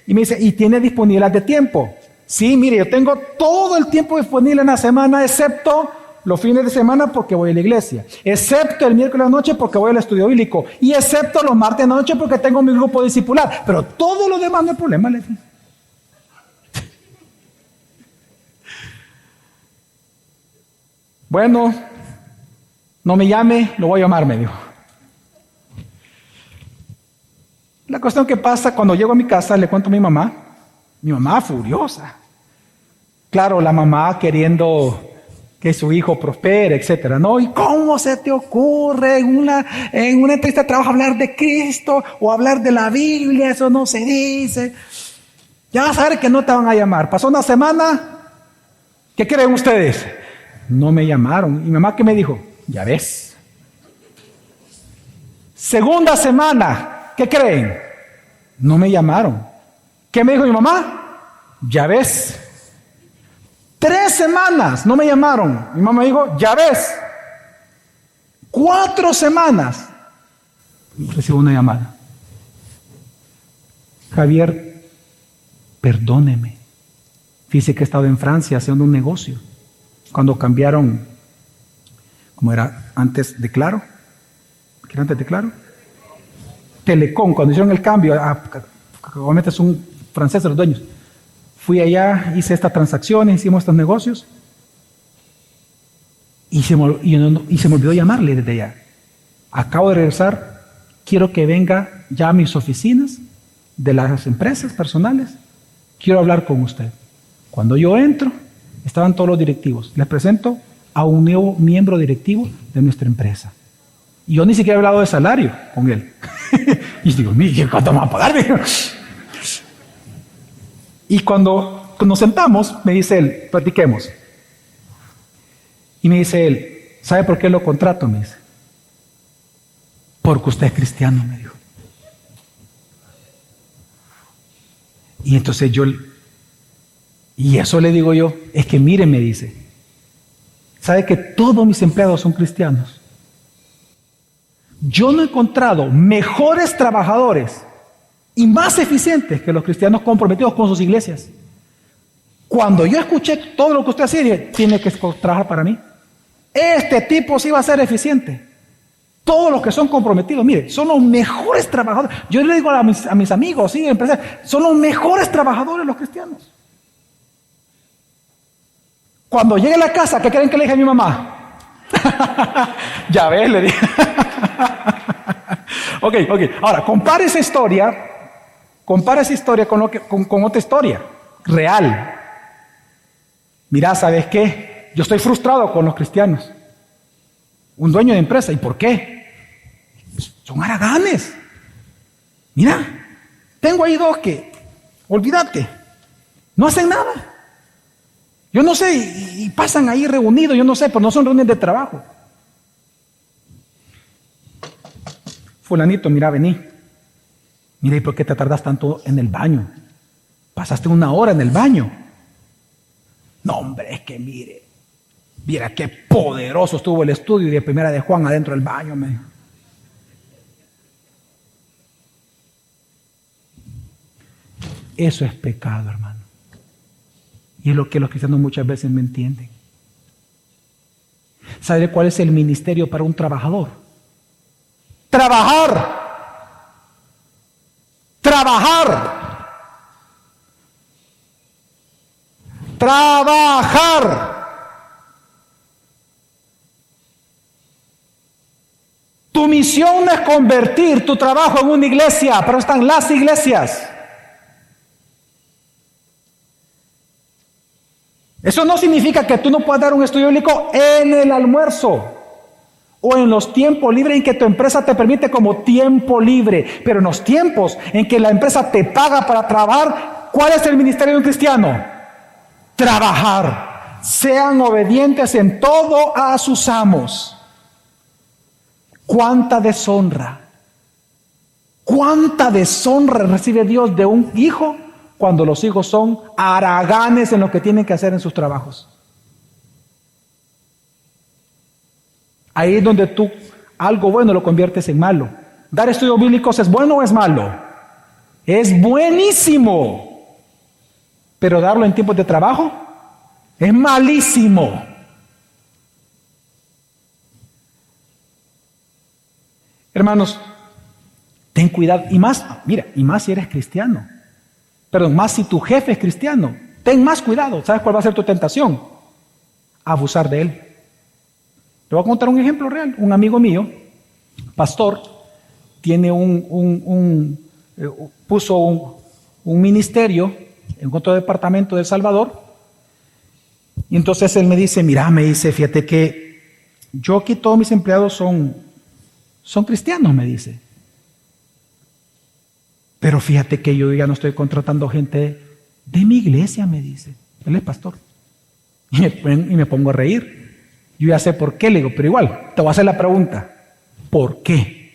y me dice, ¿y tiene disponibilidad de tiempo? Sí, mire, yo tengo todo el tiempo disponible en la semana, excepto los fines de semana porque voy a la iglesia, excepto el miércoles de la noche porque voy al estudio bíblico, y excepto los martes de la noche porque tengo mi grupo discipular. Pero todo lo demás no hay problema, le digo. Bueno, no me llame, lo voy a llamar, me dijo. La cuestión que pasa, cuando llego a mi casa, le cuento a mi mamá furiosa. Claro, la mamá queriendo que su hijo prospere, etcétera, ¿no? ¿Y cómo se te ocurre en una entrevista de trabajo hablar de Cristo o hablar de la Biblia? Eso no se dice. Ya vas a ver que no te van a llamar. Pasó una semana, ¿qué creen ustedes? No me llamaron. ¿Y mi mamá qué me dijo? Ya ves. Segunda semana, ¿qué creen? No me llamaron. ¿Qué me dijo mi mamá? Ya ves. 3 semanas, no me llamaron. Mi mamá dijo, ya ves. 4 semanas, recibo una llamada. Javier, perdóneme. Fíjese que he estado en Francia haciendo un negocio. Cuando cambiaron, ¿cómo era antes de Claro? ¿Qué era antes de Claro? Telecom, cuando hicieron el cambio, obviamente es un francés de los dueños. Fui allá, hice estas transacciones, hicimos estos negocios y se me olvidó llamarle desde allá. Acabo de regresar, quiero que venga ya a mis oficinas de las empresas personales, quiero hablar con usted. Cuando yo entro, estaban todos los directivos. Les presento a un nuevo miembro directivo de nuestra empresa. Y yo ni siquiera he hablado de salario con él. Y digo, ¿cuánto me va a pagar? Y cuando nos sentamos, me dice él, platiquemos. Y me dice él, ¿sabe por qué lo contrato? Me dice, porque usted es cristiano, me dijo. Y entonces y eso le digo yo, es que mire, me dice, ¿sabe que todos mis empleados son cristianos? Yo no he encontrado mejores trabajadores y más eficientes que los cristianos comprometidos con sus iglesias. Cuando yo escuché todo lo que usted hacía, dije, tiene que trabajar para mí. Este tipo sí va a ser eficiente. Todos los que son comprometidos, mire, son los mejores trabajadores. Yo le digo a mis amigos, sí, empresarios, son los mejores trabajadores los cristianos. Cuando llegue a la casa, ¿qué creen que le dije a mi mamá? Ya ves, le dije. Ok. Ahora, compara esa historia con otra historia real. Mira, ¿sabes qué? Yo estoy frustrado con los cristianos. Un dueño de empresa. ¿Y por qué? Son haraganes. Mira, tengo ahí 2 que, olvídate, no hacen nada. Yo no sé, y pasan ahí reunidos, yo no sé, pero no son reuniones de trabajo. Fulanito, mira, vení. Mira, ¿y por qué te tardas tanto en el baño? Pasaste 1 hora en el baño. No, hombre, es que mira qué poderoso estuvo el estudio de Primera de Juan adentro del baño, me dijo. Eso es pecado, hermano. Y es lo que los cristianos muchas veces no entienden. ¿Sabe cuál es el ministerio para un trabajador? Trabajar. Tu misión no es convertir tu trabajo en una iglesia, pero están las iglesias. Eso no significa que tú no puedas dar un estudio bíblico en el almuerzo o en los tiempos libres en que tu empresa te permite como tiempo libre. Pero en los tiempos en que la empresa te paga para trabajar, ¿cuál es el ministerio de un cristiano? Trabajar. Sean obedientes en todo a sus amos. ¿Cuánta deshonra recibe Dios de un hijo cuando los hijos son haraganes en lo que tienen que hacer en sus trabajos? Ahí es donde tú algo bueno lo conviertes en malo. ¿Dar estudios bíblicos es bueno o es malo? Es buenísimo. pero darlo en tiempos de trabajo es malísimo. Hermanos, ten cuidado, y más si eres cristiano, perdón, más si tu jefe es cristiano, ten más cuidado. ¿Sabes cuál va a ser tu tentación? Abusar de él. Te voy a contar un ejemplo real. Un amigo mío, pastor, tiene puso un ministerio en otro departamento de El Salvador, y entonces él me dice, fíjate que yo aquí todos mis empleados son cristianos, me dice. Pero fíjate que yo ya no estoy contratando gente de mi iglesia, me dice. Él es pastor. Y me pongo a reír. Yo ya sé por qué, le digo, pero igual, te voy a hacer la pregunta. ¿Por qué?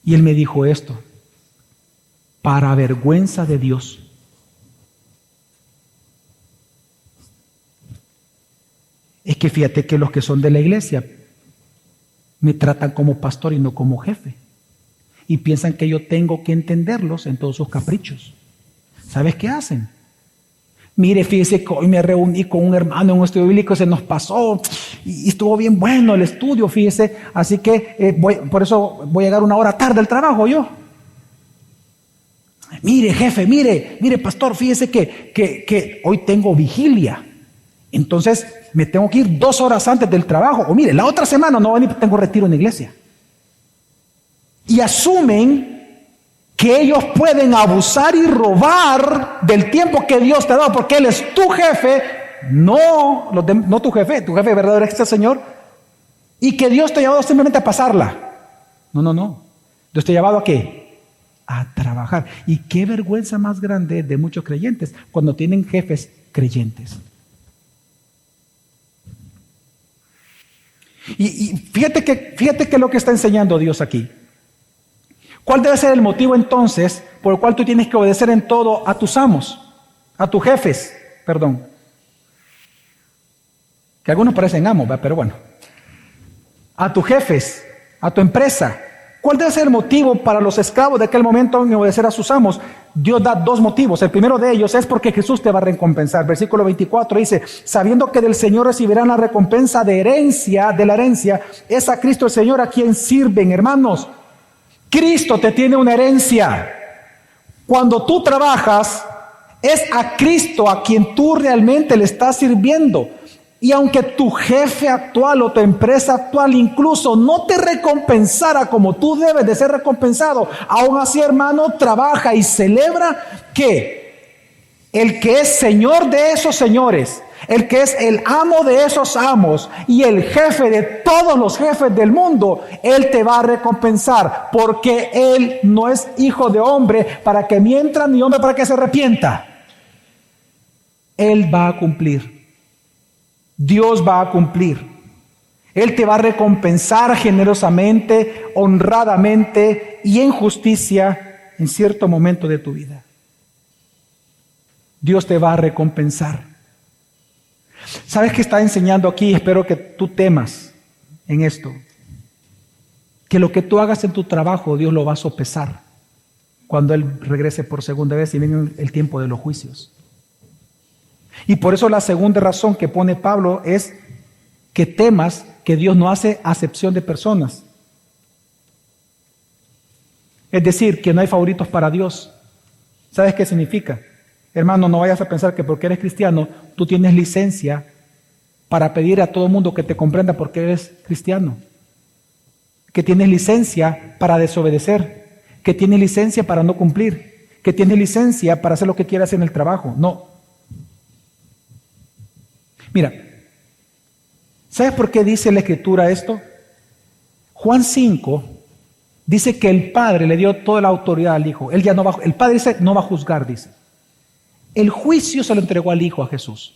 Y él me dijo esto. Para vergüenza de Dios. Es que fíjate que los que son de la iglesia me tratan como pastor y no como jefe. Y piensan que yo tengo que entenderlos en todos sus caprichos. ¿Sabes qué hacen? Mire, fíjese que hoy me reuní con un hermano en un estudio bíblico, se nos pasó y estuvo bien bueno el estudio, fíjese. Así que por eso voy a llegar una hora tarde al trabajo yo. Mire, jefe, mire, pastor, fíjese que hoy tengo vigilia. Entonces me tengo que ir 2 horas antes del trabajo. O mire, la otra semana no voy a venir, tengo retiro en la iglesia. Y atumen que ellos pueden abusar y robar del tiempo que Dios te ha dado, porque Él es tu jefe, no tu jefe verdadero es el Señor, y que Dios te ha llevado simplemente a pasarla. No. Dios te ha llevado ¿a qué? A trabajar. Y qué vergüenza más grande de muchos creyentes cuando tienen jefes creyentes. Y fíjate que lo que está enseñando Dios aquí. ¿Cuál debe ser el motivo entonces por el cual tú tienes que obedecer en todo a tus amos, a tus jefes, perdón? Que algunos parecen amos, ¿verdad? Pero bueno. A tus jefes, a tu empresa. ¿Cuál debe ser el motivo para los esclavos de aquel momento en obedecer a sus amos? Dios da 2 motivos. El primero de ellos es porque Jesús te va a recompensar. Versículo 24 dice, sabiendo que del Señor recibirán la recompensa de la herencia, es a Cristo el Señor a quien sirven. Hermanos, Cristo te tiene una herencia. Cuando tú trabajas, es a Cristo a quien tú realmente le estás sirviendo. Y aunque tu jefe actual o tu empresa actual incluso no te recompensara como tú debes de ser recompensado, aún así, hermano, trabaja y celebra que el que es Señor de esos señores, el que es el amo de esos amos y el jefe de todos los jefes del mundo, Él te va a recompensar, porque Él no es hijo de hombre para que mienta, ni hombre para que se arrepienta. Él va a cumplir. Dios va a cumplir. Él te va a recompensar generosamente, honradamente y en justicia en cierto momento de tu vida. Dios te va a recompensar. ¿Sabes qué está enseñando aquí? Espero que tú temas en esto. Que lo que tú hagas en tu trabajo, Dios lo va a sopesar cuando Él regrese por segunda vez y viene el tiempo de los juicios. Y por eso la segunda razón que pone Pablo es que temas que Dios no hace acepción de personas. Es decir, que no hay favoritos para Dios. ¿Sabes qué significa? Hermano, no vayas a pensar que porque eres cristiano, tú tienes licencia para pedir a todo mundo que te comprenda porque eres cristiano. Que tienes licencia para desobedecer. Que tienes licencia para no cumplir. Que tienes licencia para hacer lo que quieras en el trabajo. No. Mira, ¿sabes por qué dice la Escritura esto? Juan 5 dice que el Padre le dio toda la autoridad al Hijo. El Padre dice, no va a juzgar, dice. El juicio se lo entregó al Hijo, a Jesús.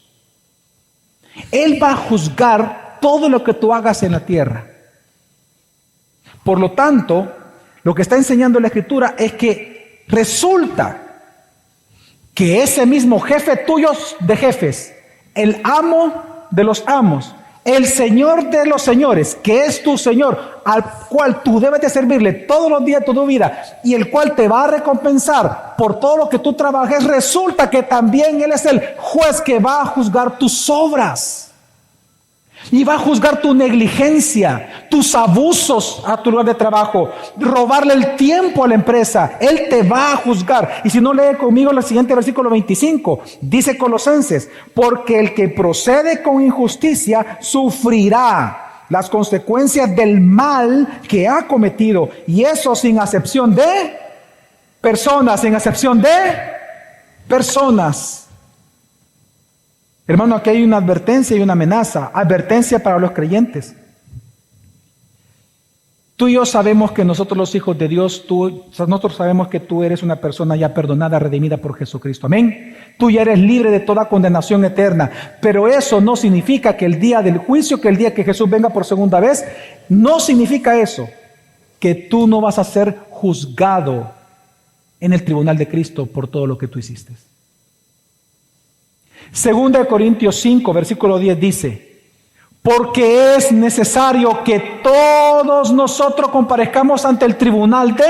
Él va a juzgar todo lo que tú hagas en la tierra. Por lo tanto, lo que está enseñando la Escritura es que resulta que ese mismo jefe tuyo de jefes, el amo de los amos, El Señor de los señores, que es tu Señor, al cual tú debes de servirle todos los días de tu vida y el cual te va a recompensar por todo lo que tú trabajes, resulta que también Él es el juez que va a juzgar tus obras. Y va a juzgar tu negligencia, tus abusos a tu lugar de trabajo, robarle el tiempo a la empresa. Él te va a juzgar. Y si no, lee conmigo el siguiente versículo 25. Dice Colosenses, porque el que procede con injusticia sufrirá las consecuencias del mal que ha cometido. Y eso sin acepción de personas, sin acepción de personas. Hermano, aquí hay una advertencia y una amenaza. Advertencia para los creyentes. Tú y yo sabemos que nosotros los hijos de Dios, nosotros sabemos que tú eres una persona ya perdonada, redimida por Jesucristo. Amén. Tú ya eres libre de toda condenación eterna. Pero eso no significa que el día del juicio, que el día que Jesús venga por segunda vez, no significa eso, que tú no vas a ser juzgado en el tribunal de Cristo por todo lo que tú hiciste. Segunda de Corintios 5, versículo 10 dice, porque es necesario que todos nosotros comparezcamos ante el tribunal de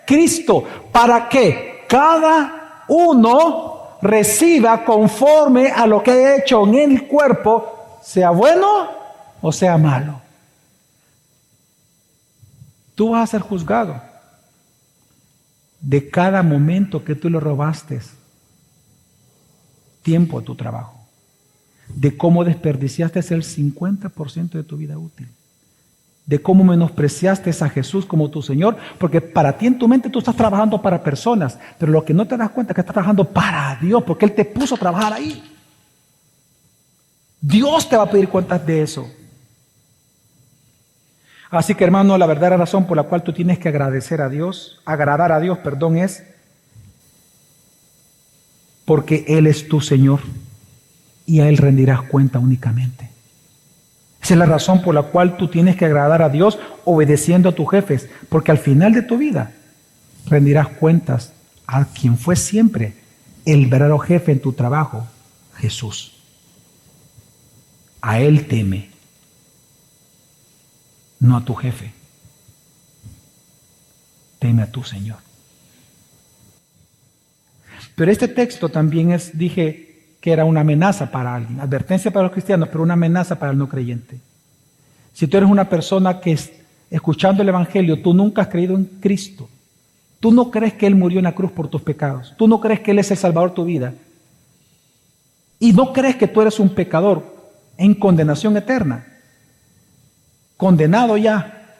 Cristo, para que cada uno reciba conforme a lo que ha hecho en el cuerpo, sea bueno o sea malo. Tú vas a ser juzgado de cada momento que tú le robaste tiempo a tu trabajo, de cómo desperdiciaste el 50% de tu vida útil, de cómo menospreciaste a Jesús como tu Señor, porque para ti en tu mente tú estás trabajando para personas, pero lo que no te das cuenta es que estás trabajando para Dios, porque Él te puso a trabajar ahí. Dios te va a pedir cuentas de eso. Así que, hermano, la verdadera razón por la cual tú tienes que agradar a Dios, es porque Él es tu Señor y a Él rendirás cuenta únicamente. Esa es la razón por la cual tú tienes que agradar a Dios obedeciendo a tus jefes, porque al final de tu vida rendirás cuentas a quien fue siempre el verdadero jefe en tu trabajo, Jesús. A Él teme, no a tu jefe. Teme a tu Señor. Pero este texto también dije que era una amenaza para alguien, advertencia para los cristianos, pero una amenaza para el no creyente. Si tú eres una persona que escuchando el Evangelio, tú nunca has creído en Cristo, tú no crees que Él murió en la cruz por tus pecados, tú no crees que Él es el Salvador de tu vida, y no crees que tú eres un pecador en condenación eterna, condenado ya,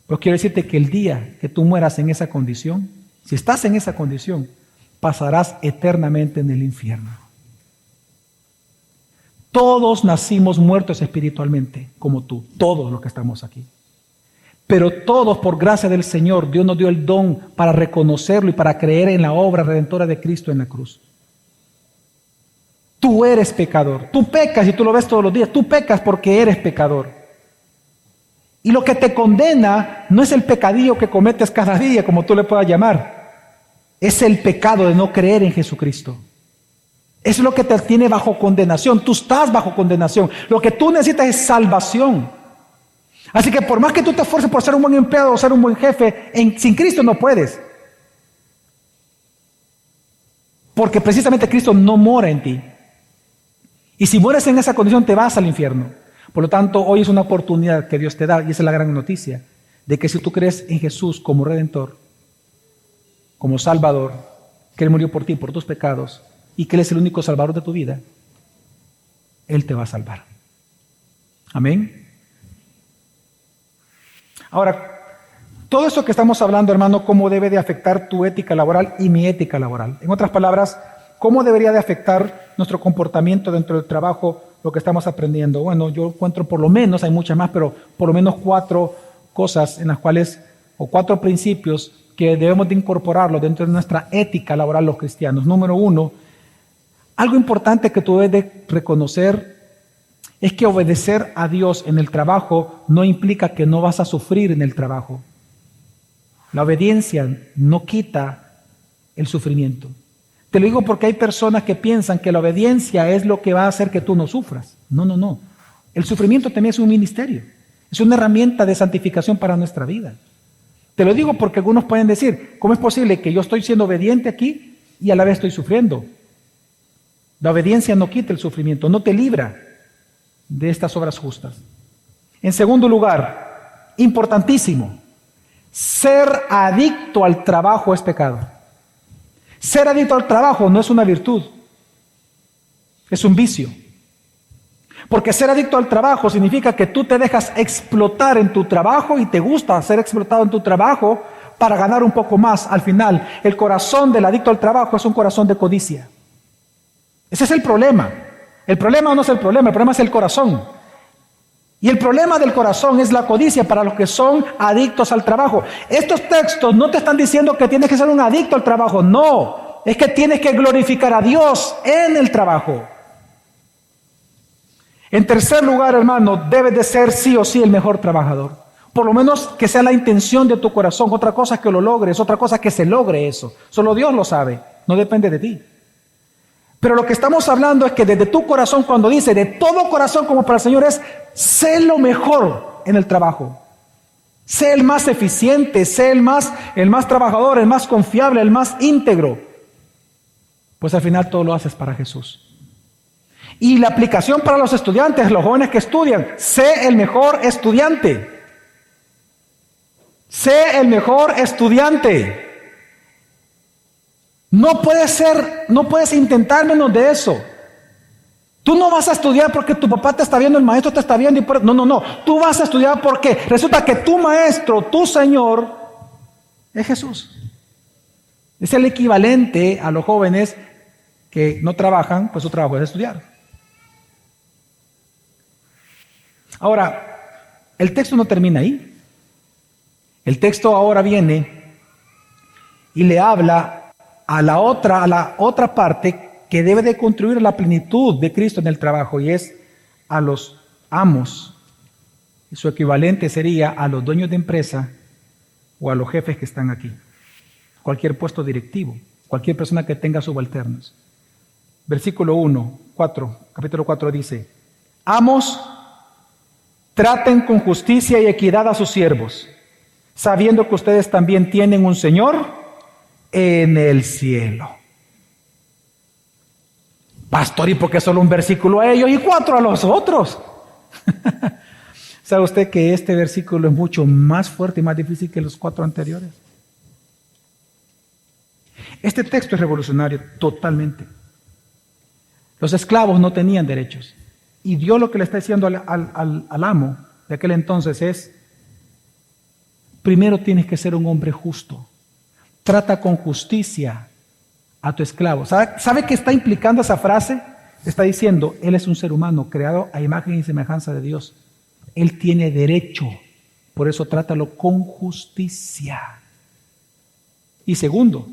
pues quiero decirte que el día que tú mueras en esa condición, si estás en esa condición, pasarás eternamente en el infierno. Todos nacimos muertos espiritualmente, como tú, todos los que estamos aquí. Pero todos, por gracia del Señor, Dios nos dio el don para reconocerlo y para creer en la obra redentora de Cristo en la cruz. Tú eres pecador, tú pecas y tú lo ves todos los días, tú pecas porque eres pecador. Y lo que te condena no es el pecadillo que cometes cada día, como tú le puedas llamar. Es el pecado de no creer en Jesucristo. Es lo que te tiene bajo condenación. Tú estás bajo condenación. Lo que tú necesitas es salvación. Así que por más que tú te esfuerces por ser un buen empleado o ser un buen jefe, sin Cristo no puedes. Porque precisamente Cristo no mora en ti. Y si mueres en esa condición te vas al infierno. Por lo tanto, hoy es una oportunidad que Dios te da, y esa es la gran noticia, de que si tú crees en Jesús como Redentor, como Salvador, que Él murió por ti, por tus pecados, y que Él es el único Salvador de tu vida, Él te va a salvar. Amén. Ahora, todo esto que estamos hablando, hermano, ¿cómo debe de afectar tu ética laboral y mi ética laboral? En otras palabras, ¿cómo debería de afectar nuestro comportamiento dentro del trabajo lo que estamos aprendiendo? Bueno, yo encuentro por lo menos, hay muchas más, pero por lo menos 4 cosas en las cuales, o 4 principios que debemos de incorporarlo dentro de nuestra ética laboral los cristianos. Número 1, algo importante que tú debes de reconocer es que obedecer a Dios en el trabajo no implica que no vas a sufrir en el trabajo. La obediencia no quita el sufrimiento. Te lo digo porque hay personas que piensan que la obediencia es lo que va a hacer que tú no sufras. No. El sufrimiento también es un ministerio. Es una herramienta de santificación para nuestra vida. Te lo digo porque algunos pueden decir, ¿cómo es posible que yo estoy siendo obediente aquí y a la vez estoy sufriendo? La obediencia no quita el sufrimiento, no te libra de estas obras justas. En segundo lugar, importantísimo, ser adicto al trabajo es pecado. Ser adicto al trabajo no es una virtud, es un vicio. Porque ser adicto al trabajo significa que tú te dejas explotar en tu trabajo y te gusta ser explotado en tu trabajo para ganar un poco más. Al final, el corazón del adicto al trabajo es un corazón de codicia. Ese es el problema. El problema no es el problema es el corazón. Y el problema del corazón es la codicia para los que son adictos al trabajo. Estos textos no te están diciendo que tienes que ser un adicto al trabajo, no. Es que tienes que glorificar a Dios en el trabajo. En tercer lugar, hermano, debes de ser sí o sí el mejor trabajador. Por lo menos que sea la intención de tu corazón. Otra cosa es que lo logres, otra cosa es que se logre eso. Solo Dios lo sabe, no depende de ti. Pero lo que estamos hablando es que desde tu corazón, cuando dice de todo corazón como para el Señor, es sé lo mejor en el trabajo. Sé el más eficiente, sé el más trabajador, el más confiable, el más íntegro. Pues al final todo lo haces para Jesús. Y la aplicación para los estudiantes, los jóvenes que estudian, sé el mejor estudiante. Sé el mejor estudiante. No puedes intentar menos de eso. Tú no vas a estudiar porque tu papá te está viendo, el maestro te está viendo. No. Tú vas a estudiar porque resulta que tu maestro, tu Señor, es Jesús. Es el equivalente a los jóvenes que no trabajan, pues su trabajo es estudiar. Ahora, el texto no termina ahí. El texto ahora viene y le habla a la otra parte que debe de contribuir a la plenitud de Cristo en el trabajo, y es a los amos. Su equivalente sería a los dueños de empresa o a los jefes que están aquí. Cualquier puesto directivo, cualquier persona que tenga subalternos. Versículo 1, 4, capítulo 4 dice: amos, traten con justicia y equidad a sus siervos, sabiendo que ustedes también tienen un Señor en el cielo. Pastor, ¿y por qué solo un versículo a ellos y 4 a los otros? ¿Sabe usted que este versículo es mucho más fuerte y más difícil que los 4 anteriores? Este texto es revolucionario totalmente. Los esclavos no tenían derechos. Y Dios lo que le está diciendo al amo de aquel entonces es: primero tienes que ser un hombre justo. Trata con justicia a tu esclavo. ¿Sabe qué está implicando esa frase? Está diciendo, él es un ser humano creado a imagen y semejanza de Dios. Él tiene derecho. Por eso trátalo con justicia. Y segundo,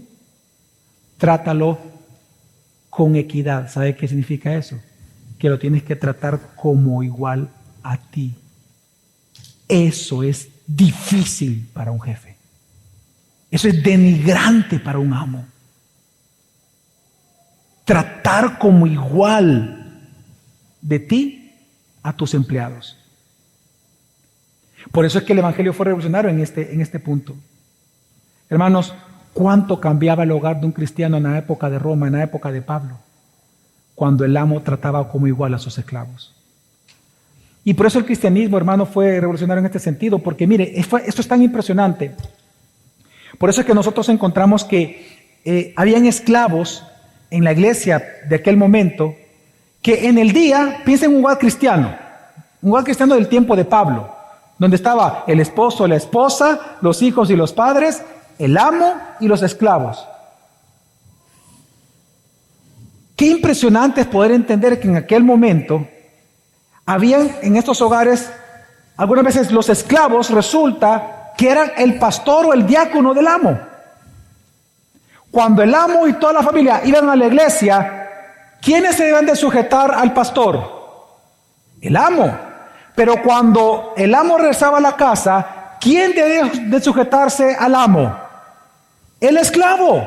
trátalo con equidad. ¿Sabe qué significa eso? Que lo tienes que tratar como igual a ti. Eso es difícil para un jefe. Eso es denigrante para un amo. Tratar como igual de ti a tus empleados. Por eso es que el Evangelio fue revolucionario en este punto. Hermanos, ¿cuánto cambiaba el hogar de un cristiano en la época de Roma, en la época de Pablo? Cuando el amo trataba como igual a sus esclavos. Y por eso el cristianismo, hermano, fue revolucionario en este sentido, porque mire, esto es tan impresionante. Por eso es que nosotros encontramos que habían esclavos en la iglesia de aquel momento, que en el día, piensen en un hogar cristiano del tiempo de Pablo, donde estaba el esposo, la esposa, los hijos y los padres, el amo y los esclavos. Qué impresionante es poder entender que en aquel momento habían en estos hogares, algunas veces los esclavos resulta que eran el pastor o el diácono del amo. Cuando el amo y toda la familia iban a la iglesia, ¿quiénes se deben de sujetar al pastor? El amo. Pero cuando el amo regresaba a la casa, ¿quién debe de sujetarse al amo? El esclavo.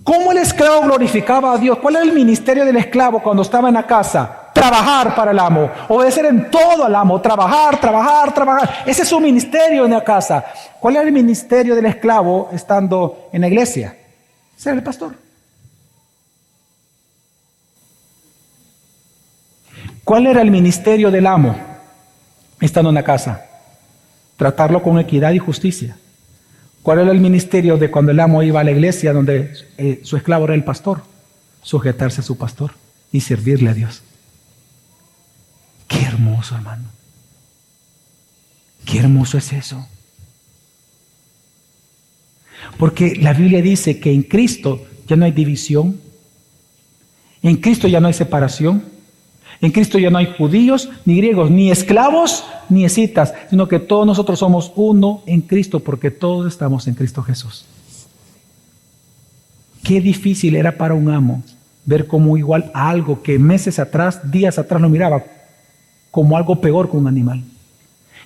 ¿Cómo el esclavo glorificaba a Dios? ¿Cuál era el ministerio del esclavo cuando estaba en la casa? trabajar para el amo, obedecer en todo al amo, trabajar. Ese es su ministerio en la casa. ¿Cuál era el ministerio del esclavo estando en la iglesia? Ser el pastor. ¿Cuál era el ministerio del amo estando en la casa? Tratarlo con equidad y justicia. ¿Cuál era el ministerio de cuando el amo iba a la iglesia donde su esclavo era el pastor? Sujetarse a su pastor y servirle a Dios. Qué hermoso, hermano. Qué hermoso es eso. Porque la Biblia dice que en Cristo ya no hay división. En Cristo ya no hay separación. En Cristo ya no hay judíos, ni griegos, ni esclavos, ni escitas, sino que todos nosotros somos uno en Cristo, porque todos estamos en Cristo Jesús. Qué difícil era para un amo ver como igual a algo que meses atrás, días atrás lo miraba como algo peor que un animal.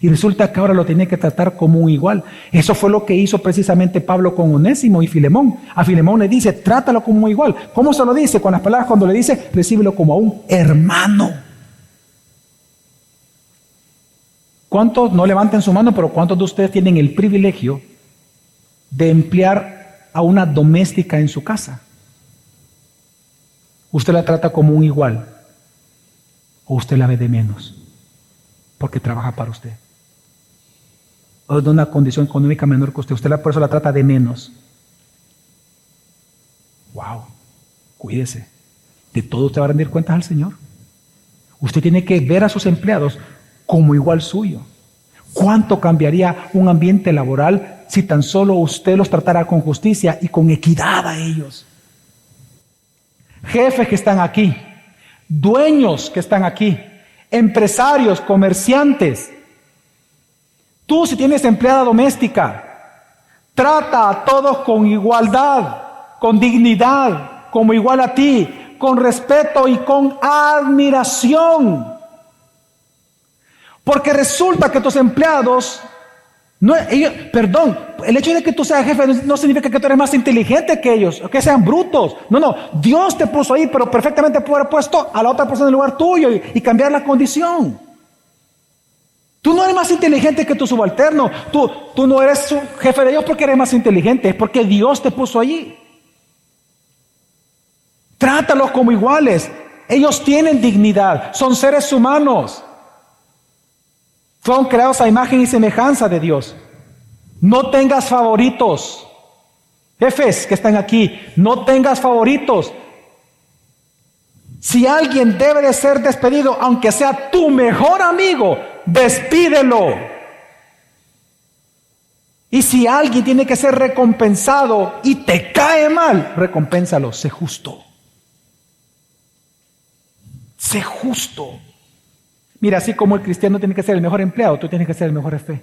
Y resulta que ahora lo tiene que tratar como un igual. Eso fue lo que hizo precisamente Pablo con Onésimo y Filemón. A Filemón le dice, trátalo como un igual. ¿Cómo se lo dice? Con las palabras cuando le dice, recíbelo como a un hermano. ¿Cuántos, no levanten su mano, pero cuántos de ustedes tienen el privilegio de emplear a una doméstica en su casa? ¿Usted la trata como un igual? ¿O usted la ve de menos? Porque trabaja para usted. O de una condición económica menor que usted. Usted por eso la trata de menos. Wow. Cuídese. De todo usted va a rendir cuentas al Señor. Usted tiene que ver a sus empleados como igual suyo. ¿Cuánto cambiaría un ambiente laboral si tan solo usted los tratara con justicia y con equidad a ellos? Jefes que están aquí, dueños que están aquí, empresarios, comerciantes. Tú, si tienes empleada doméstica, trata a todos con igualdad, con dignidad, como igual a ti, con respeto y con admiración. Porque resulta que tus empleados, el hecho de que tú seas jefe no significa que tú eres más inteligente que ellos, o que sean brutos. No, Dios te puso ahí, pero perfectamente puede haber puesto a la otra persona en el lugar tuyo y cambiar la condición. Tú no eres más inteligente que tu subalterno. Tú no eres su jefe de ellos porque eres más inteligente, es porque Dios te puso allí. Trátalos como iguales. Ellos tienen dignidad, son seres humanos. Fueron creados a imagen y semejanza de Dios. No tengas favoritos. Jefes que están aquí, no tengas favoritos. Si alguien debe de ser despedido, aunque sea tu mejor amigo, despídelo. Y si alguien tiene que ser recompensado y te cae mal, recompénsalo. Sé justo. Sé justo. Mira, así como el cristiano tiene que ser el mejor empleado, tú tienes que ser el mejor jefe.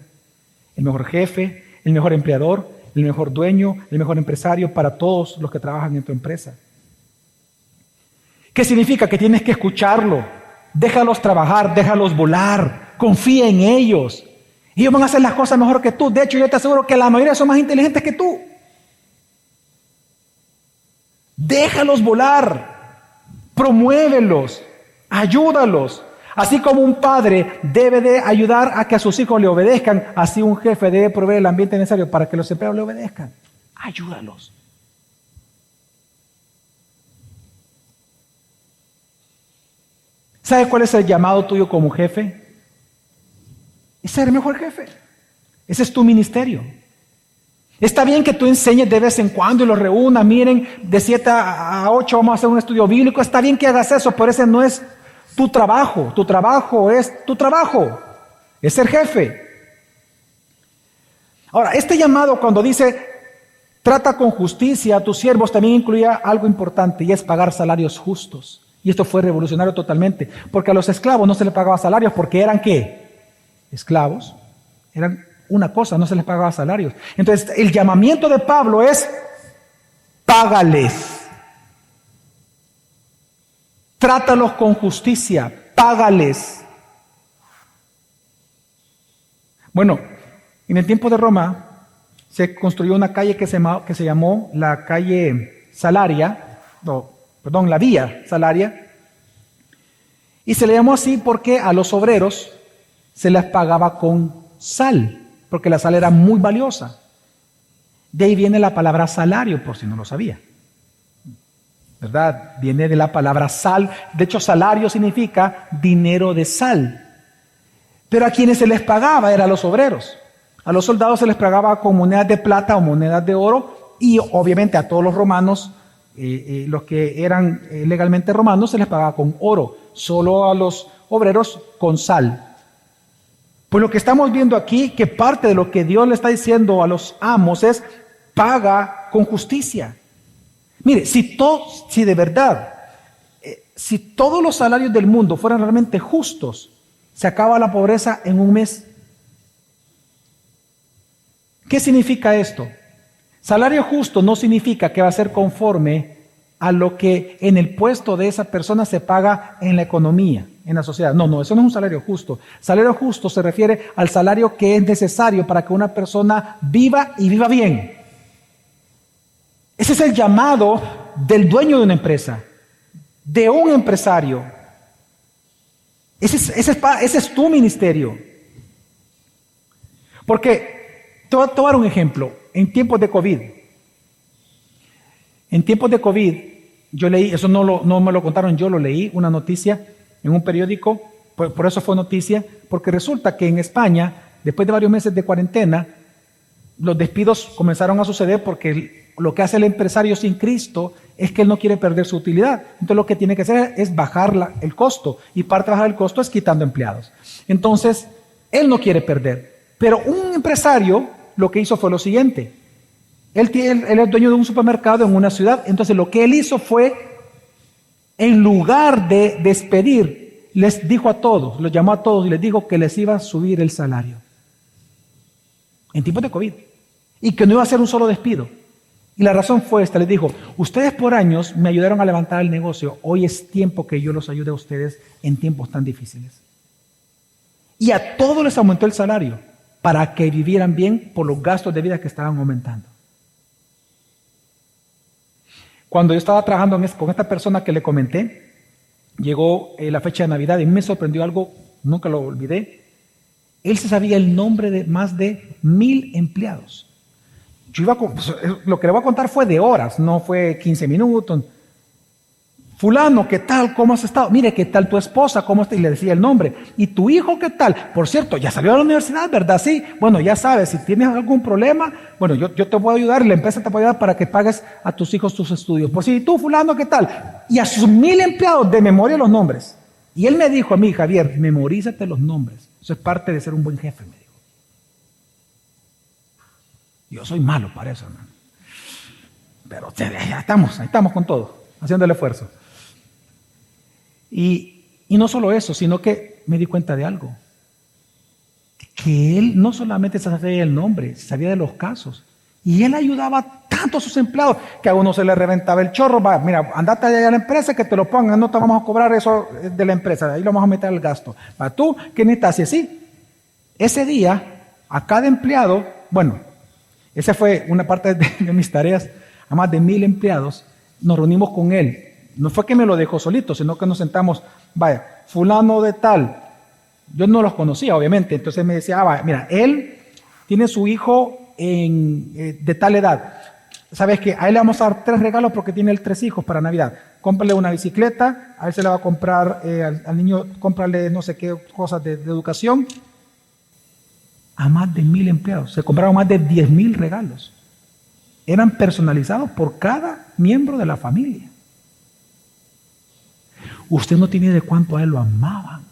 El mejor jefe, el mejor empleador, el mejor dueño, el mejor empresario para todos los que trabajan en tu empresa. ¿Qué significa? Que tienes que escucharlo. Déjalos trabajar, déjalos volar. Confía en ellos. Ellos van a hacer las cosas mejor que tú. De hecho, yo te aseguro que la mayoría son más inteligentes que tú. Déjalos volar. Promuévelos. Ayúdalos. Así como un padre debe de ayudar a que a sus hijos le obedezcan, así un jefe debe proveer el ambiente necesario para que los empleados le obedezcan. Ayúdalos. ¿Sabes cuál es el llamado tuyo como jefe? Es ser el mejor jefe. Ese es tu ministerio. Está bien que tú enseñes de vez en cuando y los reúnas. Miren, de 7 a 8 vamos a hacer un estudio bíblico. Está bien que hagas eso, pero ese no es tu trabajo. Tu trabajo es tu trabajo. Es ser jefe. Ahora, este llamado cuando dice trata con justicia a tus siervos también incluía algo importante y es pagar salarios justos. Y esto fue revolucionario totalmente, porque a los esclavos no se les pagaba salarios porque eran ¿qué? Esclavos. Eran una cosa, no se les pagaba salarios. Entonces, el llamamiento de Pablo es págales. Trátalos con justicia, págales. Bueno, en el tiempo de Roma se construyó una calle que se llamó la calle Salaria, la vía Salaria, Y se le llamó así porque a los obreros se les pagaba con sal, porque la sal era muy valiosa. De ahí viene la palabra salario, por si no lo sabía. ¿Verdad? Viene de la palabra sal. De hecho, salario significa dinero de sal. Pero a quienes se les pagaba eran los obreros. A los soldados se les pagaba con monedas de plata o monedas de oro, y obviamente a todos los romanos, los que eran legalmente romanos, se les pagaba con oro. Solo a los obreros con sal. Pues lo que estamos viendo aquí, que parte de lo que Dios le está diciendo a los amos es: paga con justicia. Mire, si de verdad, si todos los salarios del mundo fueran realmente justos, se acaba la pobreza en un mes. ¿Qué significa esto? Salario justo no significa que va a ser conforme a lo que en el puesto de esa persona se paga en la economía, en la sociedad. No, eso no es un salario justo. Salario justo se refiere al salario que es necesario para que una persona viva y viva bien. Ese es el llamado del dueño de una empresa, de un empresario. Ese es tu ministerio. Porque te voy a dar un ejemplo. En tiempos de COVID, yo leí, eso no me lo contaron, yo lo leí, una noticia en un periódico, por eso fue noticia, porque resulta que en España, después de varios meses de cuarentena, los despidos comenzaron a suceder porque lo que hace el empresario sin Cristo es que él no quiere perder su utilidad. Entonces lo que tiene que hacer es bajar el costo, y parte de bajar el costo es quitando empleados. Entonces, él no quiere perder. Pero un empresario lo que hizo fue lo siguiente. Él es dueño de un supermercado en una ciudad. Entonces lo que él hizo fue, en lugar de despedir, les dijo a todos, los llamó a todos y les dijo que les iba a subir el salario. En tiempos de COVID. Y que no iba a ser un solo despido. Y la razón fue esta, les dijo: ustedes por años me ayudaron a levantar el negocio, hoy es tiempo que yo los ayude a ustedes en tiempos tan difíciles. Y a todos les aumentó el salario para que vivieran bien por los gastos de vida que estaban aumentando. Cuando yo estaba trabajando con esta persona que le comenté, llegó la fecha de Navidad y me sorprendió algo, nunca lo olvidé. Él se sabía el nombre de más de 1,000 empleados. Lo que le voy a contar fue de horas, no fue 15 minutos. Fulano, ¿qué tal? ¿Cómo has estado? Mire, ¿qué tal tu esposa? ¿Cómo está? Y le decía el nombre. ¿Y tu hijo qué tal? Por cierto, ya salió a la universidad, ¿verdad? Sí. Bueno, ya sabes, si tienes algún problema, bueno, yo te puedo ayudar, la empresa te puede ayudar para que pagues a tus hijos tus estudios. Pues sí, tú, fulano, ¿qué tal? Y a sus 1,000 empleados de memoria los nombres. Y él me dijo a mí: Javier, memorízate los nombres. Eso es parte de ser un buen jefe, me dijo. Yo soy malo para eso, hermano. Pero ya ahí estamos con todo, haciendo el esfuerzo. Y no solo eso, sino que me di cuenta de algo. Que él no solamente sabía el nombre, sabía de los casos. Y él ayudaba tanto a sus empleados que a uno se le reventaba el chorro. Va, mira, andate allá a la empresa que te lo pongan, no te vamos a cobrar eso de la empresa, ahí lo vamos a meter al gasto. Para tú, ¿qué necesitas? Y así, ese día, a cada empleado, bueno, esa fue una parte de mis tareas, a más de 1,000 empleados, nos reunimos con él. No fue que me lo dejó solito, sino que nos sentamos, vaya, fulano de tal. Yo no los conocía, obviamente. Entonces me decía: vaya, mira, él tiene su hijo de tal edad. ¿Sabes qué? A él le vamos a dar 3 regalos porque tiene él 3 hijos para Navidad. Cómprale una bicicleta, a él se le va a comprar, al niño, cómprale no sé qué cosas de educación. A más de 1,000 empleados. Se compraron más de 10,000 regalos. Eran personalizados por cada miembro de la familia. Usted no tiene idea de cuánto a él lo amaban.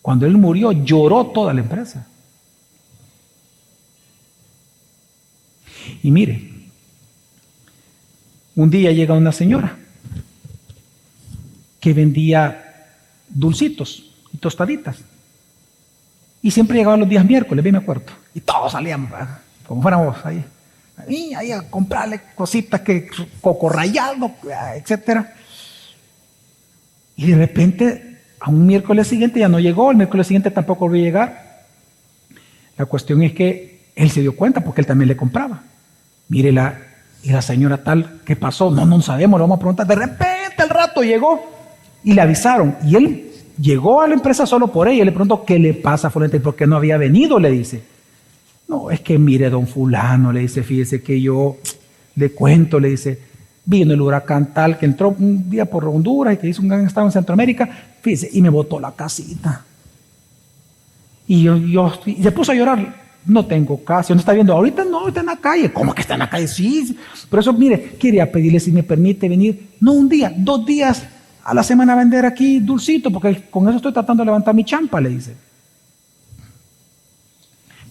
Cuando él murió, lloró toda la empresa. Y mire, un día llega una señora que vendía dulcitos y tostaditas. Y siempre llegaba los días miércoles, bien me acuerdo. Y todos salíamos, como fuéramos ahí a comprarle cositas, coco rallado, etcétera. Y de repente, a un miércoles siguiente ya no llegó, el miércoles siguiente tampoco volvió a llegar. La cuestión es que él se dio cuenta porque él también le compraba. Mire, y la señora tal, ¿qué pasó? No sabemos, le vamos a preguntar. De repente al rato llegó y le avisaron. Y él llegó a la empresa solo por ella. Le preguntó, ¿qué le pasa a fulano? ¿Y por qué no había venido? Le dice. No, es que mire, don fulano, le dice, fíjese que yo le cuento, le dice, vino el huracán tal que entró un día por Honduras y que hizo un gran estado en Centroamérica, fíjese, y me botó la casita. Y y se puso a llorar. No tengo casa, no está viendo, ahorita no, está en la calle. ¿Cómo que está en la calle? Sí. Por eso, mire, quería pedirle si me permite venir, no un día, 2 días a la semana a vender aquí dulcito, porque con eso estoy tratando de levantar mi champa, le dice.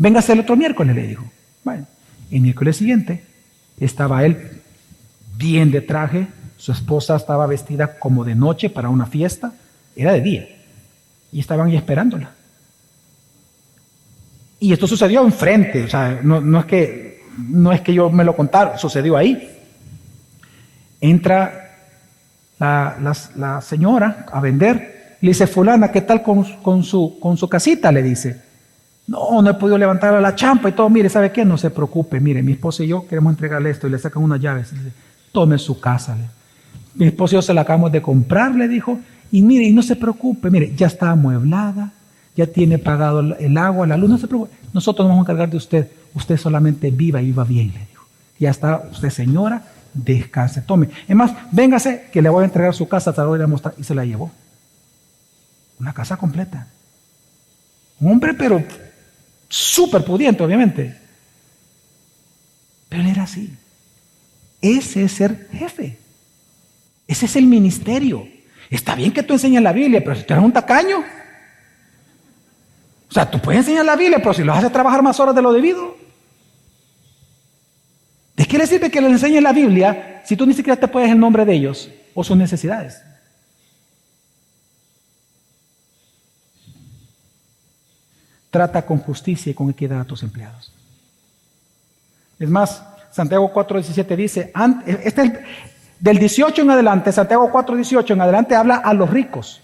Véngase el otro miércoles, le dijo. Bueno, el miércoles siguiente estaba él bien de traje, su esposa estaba vestida como de noche para una fiesta, era de día, y estaban ahí esperándola. Y esto sucedió enfrente, o sea, no es que yo me lo contara, sucedió ahí. Entra la señora a vender, le dice, fulana, ¿qué tal con su casita? Le dice. No he podido levantar a la champa y todo. Mire, ¿sabe qué? No se preocupe. Mire, mi esposa y yo queremos entregarle esto y le sacan unas llaves. Dice, tome su casa. Mi esposa y yo se la acabamos de comprar, le dijo. Y mire, y no se preocupe. Mire, ya está amueblada, ya tiene pagado el agua, la luz. No se preocupe. Nosotros nos vamos a encargar de usted. Usted solamente viva y viva bien, le dijo. Ya está usted, señora, descanse. Tome. Es más, véngase que le voy a entregar su casa, te la voy a mostrar. Y se la llevó. Una casa completa. Un hombre, pero súper pudiente, obviamente. Pero él era así. Ese es ser jefe. Ese es el ministerio. Está bien que tú enseñes la Biblia, pero si tú eres un tacaño. O sea, tú puedes enseñar la Biblia, pero si los haces trabajar más horas de lo debido. ¿De qué le sirve que les enseñes la Biblia si tú ni siquiera te puedes el nombre de ellos o sus necesidades? Trata con justicia y con equidad a tus empleados. Es más, Santiago 4:17 dice, del 18 en adelante, Santiago 4:18 en adelante habla a los ricos.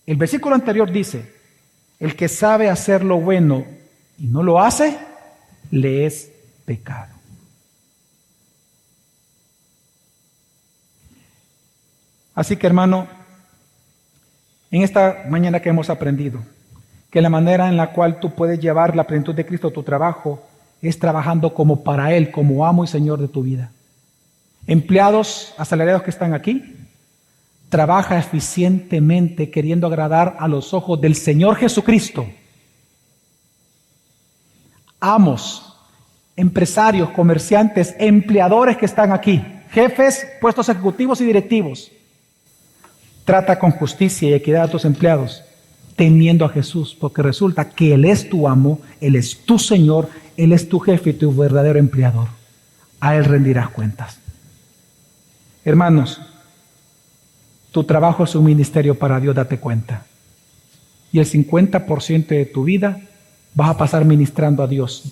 El versículo anterior dice, el que sabe hacer lo bueno y no lo hace, le es pecado. Así que, hermano, en esta mañana que hemos aprendido, que la manera en la cual tú puedes llevar la plenitud de Cristo a tu trabajo es trabajando como para Él, como amo y Señor de tu vida. Empleados asalariados que están aquí, trabaja eficientemente queriendo agradar a los ojos del Señor Jesucristo. Amos, empresarios, comerciantes, empleadores que están aquí, jefes, puestos ejecutivos y directivos. Trata con justicia y equidad a tus empleados, temiendo a Jesús, porque resulta que Él es tu amo, Él es tu Señor, Él es tu jefe y tu verdadero empleador. A Él rendirás cuentas. Hermanos, tu trabajo es un ministerio para Dios, date cuenta. Y el 50% de tu vida vas a pasar ministrando a Dios.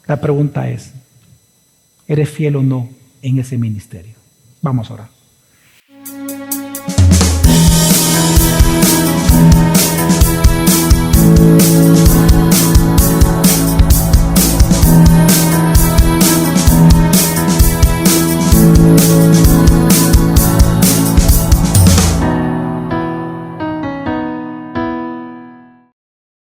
La pregunta es, ¿eres fiel o no en ese ministerio? Vamos a orar.